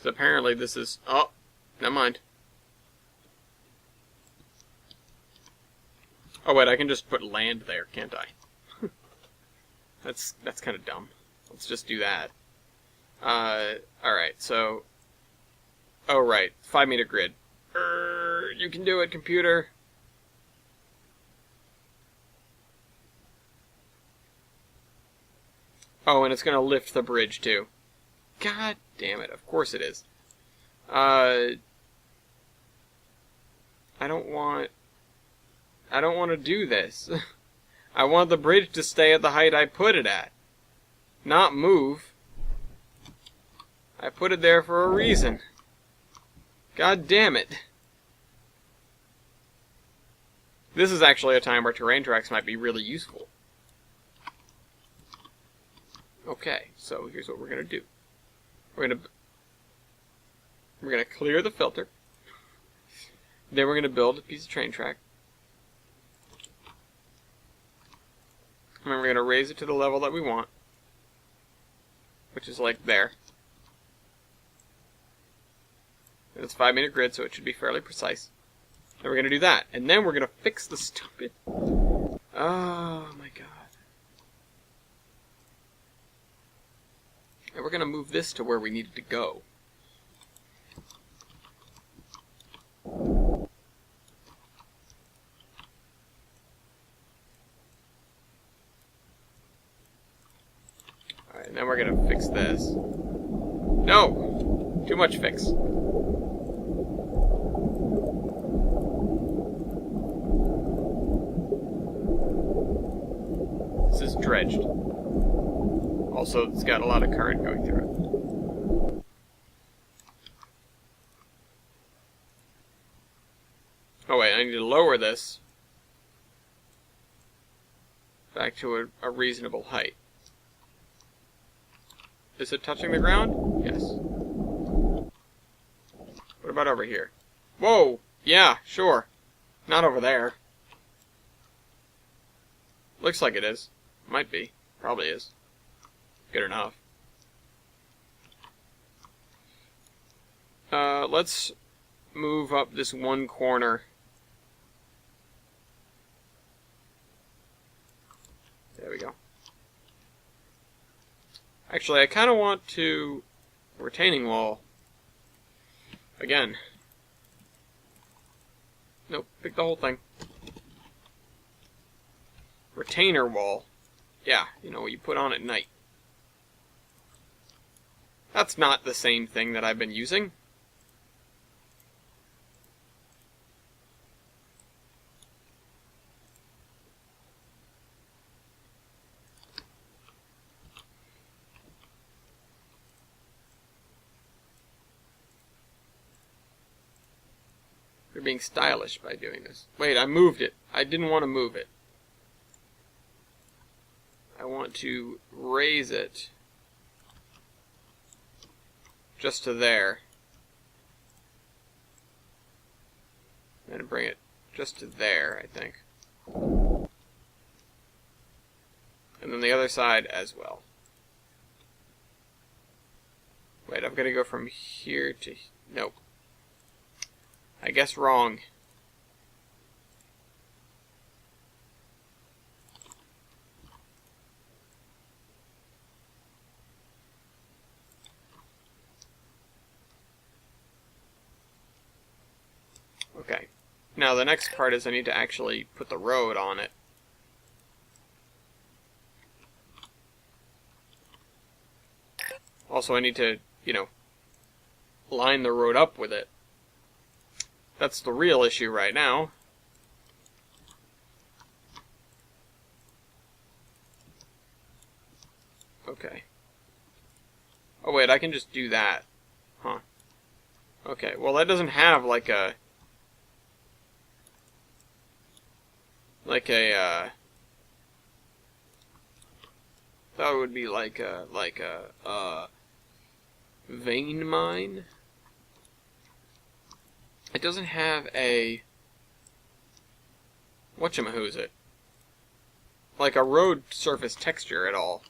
Speaker 1: So apparently this is... Oh, never mind. Oh wait, I can just put land there, can't I? That's kind of dumb. Let's just do that. Alright, so... Oh, right. 5 meter grid. You can do it, computer. Oh, and it's gonna lift the bridge, too. God damn it. Of course it is. I don't want to do this. I want the bridge to stay at the height I put it at. Not move. I put it there for a reason. God damn it. This is actually a time where terrain tracks might be really useful. Okay, so here's what we're going to do. We're going to clear the filter. Then we're going to build a piece of train track. And then we're going to raise it to the level that we want. Which is like there. And it's 5 meter grid, so it should be fairly precise. Then we're going to do that. And then we're going to fix the stupid... Oh my god. And we're going to move this to where we need it to go. Alright, and then we're going to fix this. No! Too much fix. This is dredged. Also, it's got a lot of current going through it. Oh wait, I need to lower this back to a reasonable height. Is it touching the ground? Yes. What about over here? Whoa! Yeah, sure. Not over there. Looks like it is. Might be. Probably is. Good enough. Let's move up this one corner. There we go. Actually, I kind of want to... retaining wall. Again. Nope, pick the whole thing. Retainer wall. Yeah, you know, what you put on at night. That's not the same thing that I've been using. You're being stylish by doing this. Wait, I moved it. I didn't want to move it. I want to raise it just to there. And bring it just to there, I think. And then the other side as well. Wait, I've got to go from here to... Nope. I guess wrong. Okay. Now the next part is I need to actually put the road on it. Also, I need to, you know, line the road up with it. That's the real issue right now. Okay. Oh wait, I can just do that. Huh. Okay, well that doesn't have like a... That would be like a vein mine. It doesn't have a... whatchamahoosit? Like a road surface texture at all.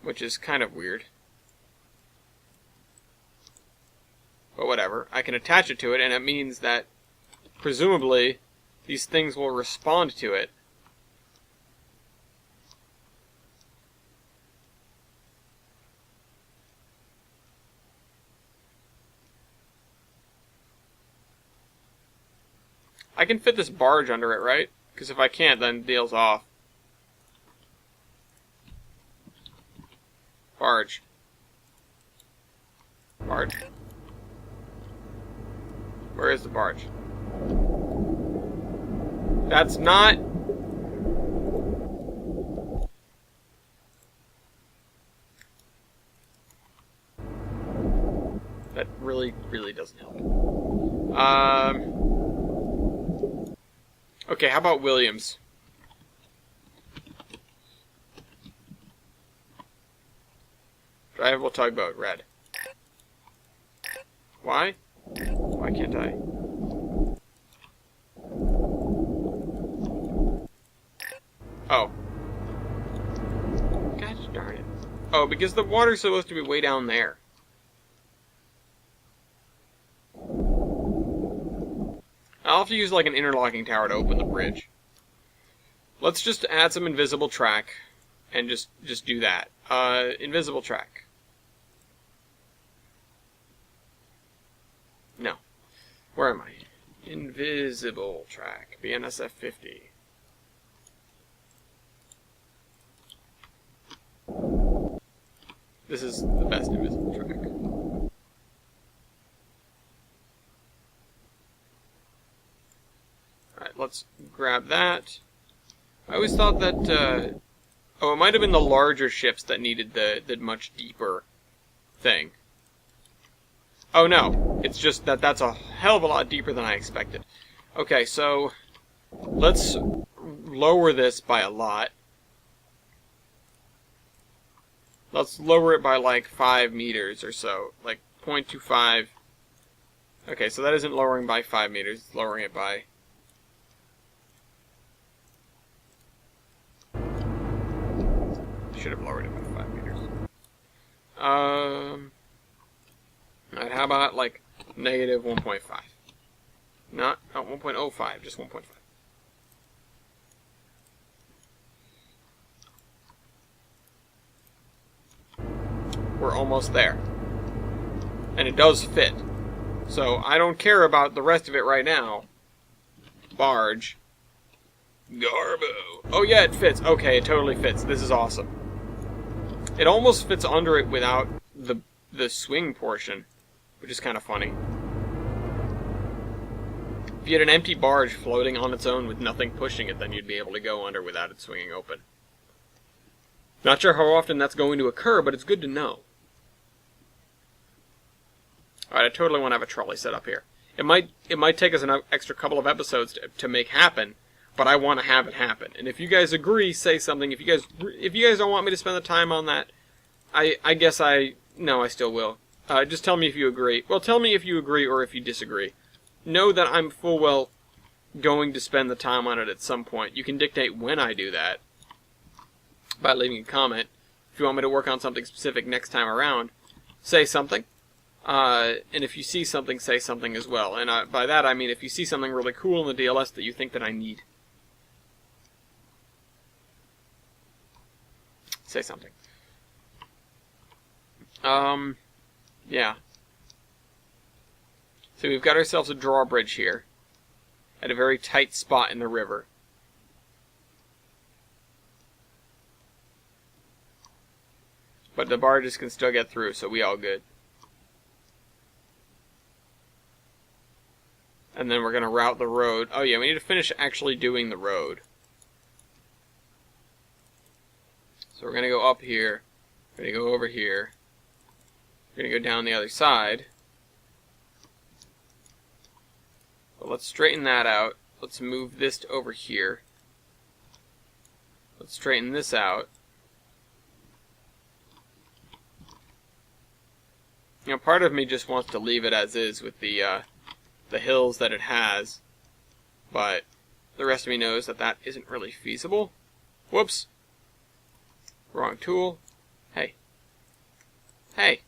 Speaker 1: Which is kind of weird. But whatever. I can attach it to it, and it means that, presumably, these things will respond to it. I can fit this barge under it, right? Because if I can't, then deal's off. Barge. Barge. Where is the barge? That's not... That really, really doesn't help. Okay, how about Williams? Drivable tugboat, red. Why? Why can't I? Oh. Gosh darn it. Oh, because the water's supposed to be way down there. I'll have to use like an interlocking tower to open the bridge. Let's just add some invisible track and just do that. Invisible track. No. Where am I? Invisible track. BNSF 50. This is the best invisible track. Alright, let's grab that. I always thought that, oh, it might have been the larger ships that needed the much deeper thing. Oh no, it's just that that's a hell of a lot deeper than I expected. Okay, so let's lower this by a lot. Let's lower it by like 5 meters or so, like 0.25. Okay, so that isn't lowering by 5 meters, it's lowering it by... Should have lowered it by 5 meters. Alright, how about like negative 1.5? Not 1.05, just 1.5. We're almost there. And it does fit. So I don't care about the rest of it right now. Barge. Garbo. Oh yeah, it fits. Okay, it totally fits. This is awesome. It almost fits under it without the swing portion, which is kind of funny. If you had an empty barge floating on its own with nothing pushing it, then you'd be able to go under without it swinging open. Not sure how often that's going to occur, but it's good to know. Alright, I totally want to have a trolley set up here. It might take us an extra couple of episodes to make happen, but I want to have it happen. And if you guys agree, say something. If you guys don't want me to spend the time on that, I guess no, I still will. Just tell me if you agree. Well, tell me if you agree or if you disagree. Know that I'm full well going to spend the time on it at some point. You can dictate when I do that by leaving a comment. If you want me to work on something specific next time around, say something. And if you see something, say something as well. And by that I mean if you see something really cool in the DLS that you think that I need. Say something. Yeah. So we've got ourselves a drawbridge here at a very tight spot in the river. But the barges can still get through, so we all good. And then we're going to route the road. Oh yeah, we need to finish actually doing the road. So we're going to go up here. We're going to go over here. We're going to go down the other side. But let's straighten that out. Let's move this to over here. Let's straighten this out. You know, part of me just wants to leave it as is with the hills that it has. But the rest of me knows that that isn't really feasible. Whoops. Wrong tool. Hey. Hey.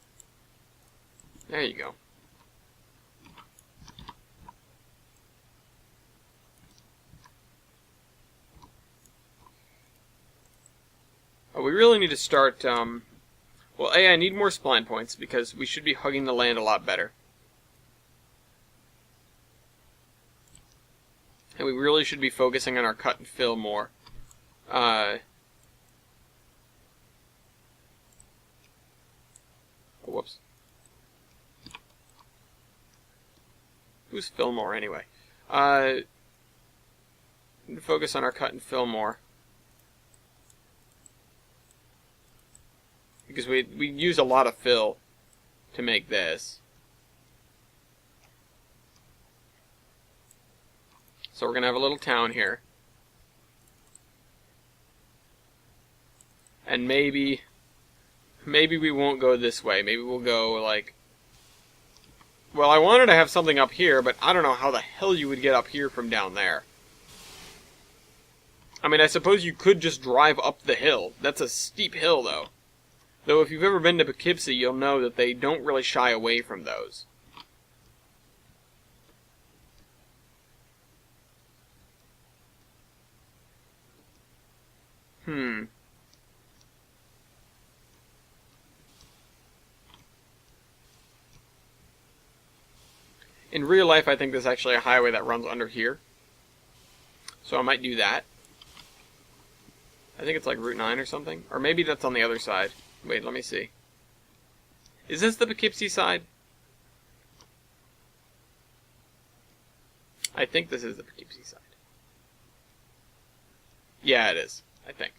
Speaker 1: There you go. Oh, we really need to start, well, I need more spline points because we should be hugging the land a lot better. And we really should be focusing on our cut and fill more. Whoops. Who's Fillmore anyway? Focus on our cut and fill more. Because we use a lot of fill to make this. So we're going to have a little town here. And maybe we won't go this way. Maybe we'll go like... Well, I wanted to have something up here, but I don't know how the hell you would get up here from down there. I mean, I suppose you could just drive up the hill. That's a steep hill, though. Though if you've ever been to Poughkeepsie, you'll know that they don't really shy away from those. In real life, I think there's actually a highway that runs under here. So I might do that. I think it's like Route 9 or something. Or maybe that's on the other side. Wait, let me see. Is this the Poughkeepsie side? I think this is the Poughkeepsie side. Yeah, it is. I think.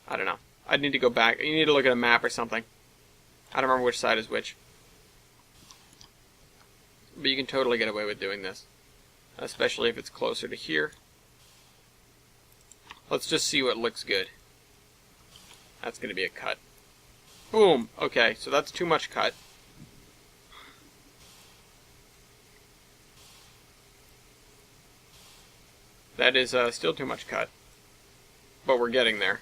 Speaker 1: I don't know. I'd need to go back. You need to look at a map or something. I don't remember which side is which. But you can totally get away with doing this. Especially if it's closer to here. Let's just see what looks good. That's going to be a cut. Boom! Okay, so that's too much cut. That is still too much cut. But we're getting there.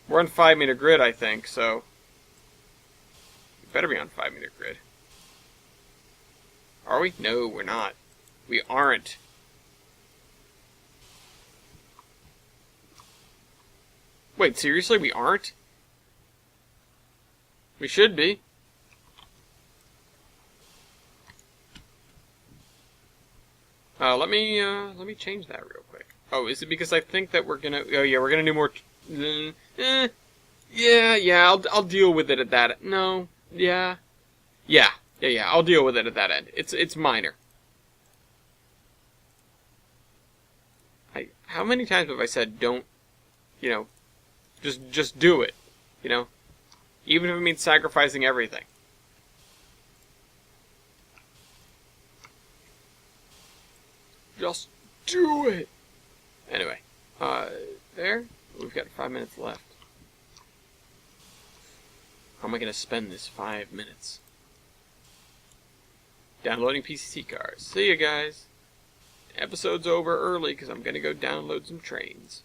Speaker 1: We're on 5-meter grid, I think, so... We better be on 5-meter grid. Are we? No, we're not. We aren't. Wait, seriously? We aren't? We should be. Let me change that real quick. Oh, is it because I think that we're gonna... Oh, yeah, we're gonna do more... Yeah, I'll deal with it at that... No, yeah. Yeah, I'll deal with it at that end. It's minor. How many times have I said don't, just do it, Even if it means sacrificing everything. Just do it! Anyway, there. We've got 5 minutes left. How am I going to spend this 5 minutes? Downloading PCC cars. See you guys. Episode's over early because I'm going to go download some trains.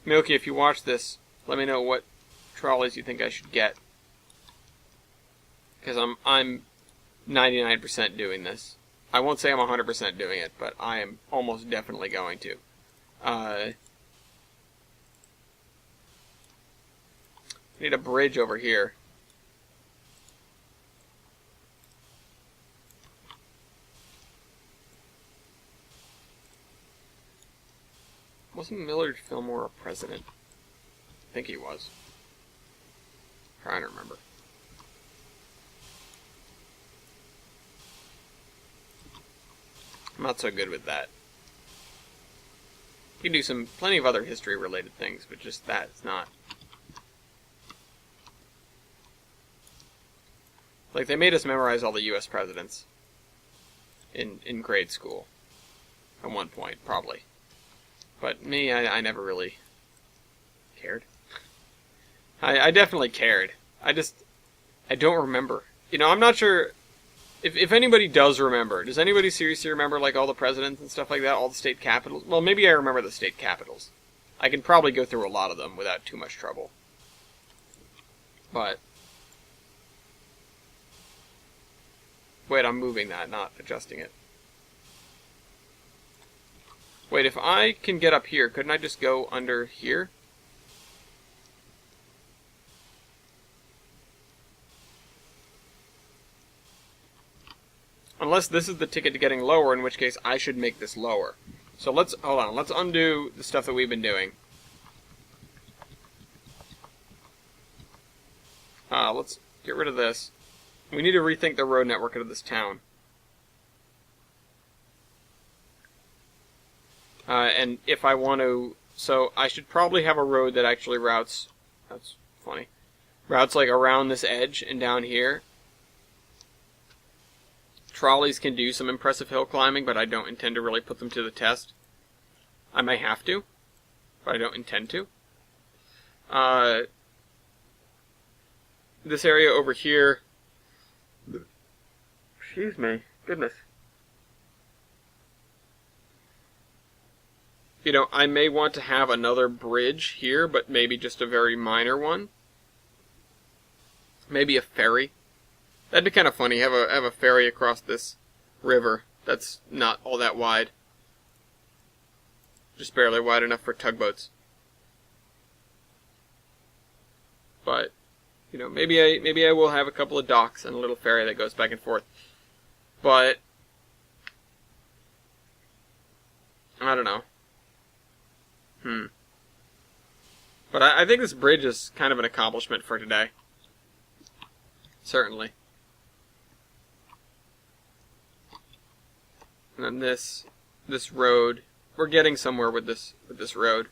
Speaker 1: Milky, if you watch this, let me know what trolleys you think I should get. Because I'm 99% doing this. I won't say I'm 100% doing it, but I am almost definitely going to. Need a bridge over here. Wasn't Millard Fillmore a president? I think he was. I'm trying to remember. I'm not so good with that. You can do plenty of other history-related things, but just that is not. Like, they made us memorize all the U.S. presidents in grade school. At one point, probably. But me, I never really cared. I definitely cared. I don't remember. I'm not sure if anybody does remember. Does anybody seriously remember, like, all the presidents and stuff like that? All the state capitals? Well, maybe I remember the state capitals. I can probably go through a lot of them without too much trouble. But... Wait, I'm moving that, not adjusting it. Wait, if I can get up here, couldn't I just go under here? Unless this is the ticket to getting lower, in which case I should make this lower. So hold on, let's undo the stuff that we've been doing. Let's get rid of this. We need to rethink the road network of this town. And if I want to... So, I should probably have a road that actually routes... That's funny. Routes, like, around this edge and down here. Trolleys can do some impressive hill climbing, but I don't intend to really put them to the test. I may have to, but I don't intend to. This area over here... Excuse me. Goodness. I may want to have another bridge here, but maybe just a very minor one. Maybe a ferry. That'd be kind of funny, have a ferry across this river that's not all that wide. Just barely wide enough for tugboats. But, maybe I will have a couple of docks and a little ferry that goes back and forth. But, I don't know. But I think this bridge is kind of an accomplishment for today. Certainly. And then this road, we're getting somewhere with this road.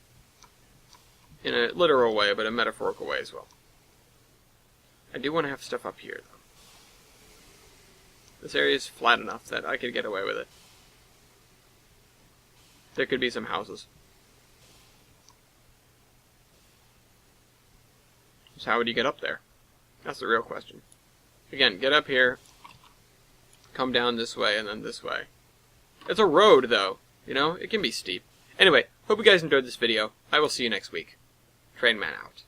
Speaker 1: In a literal way, but a metaphorical way as well. I do want to have stuff up here, though. This area is flat enough that I could get away with it. There could be some houses. So how would you get up there? That's the real question. Again, get up here, come down this way, and then this way. It's a road, though. It can be steep. Anyway, hope you guys enjoyed this video. I will see you next week. Trainman out.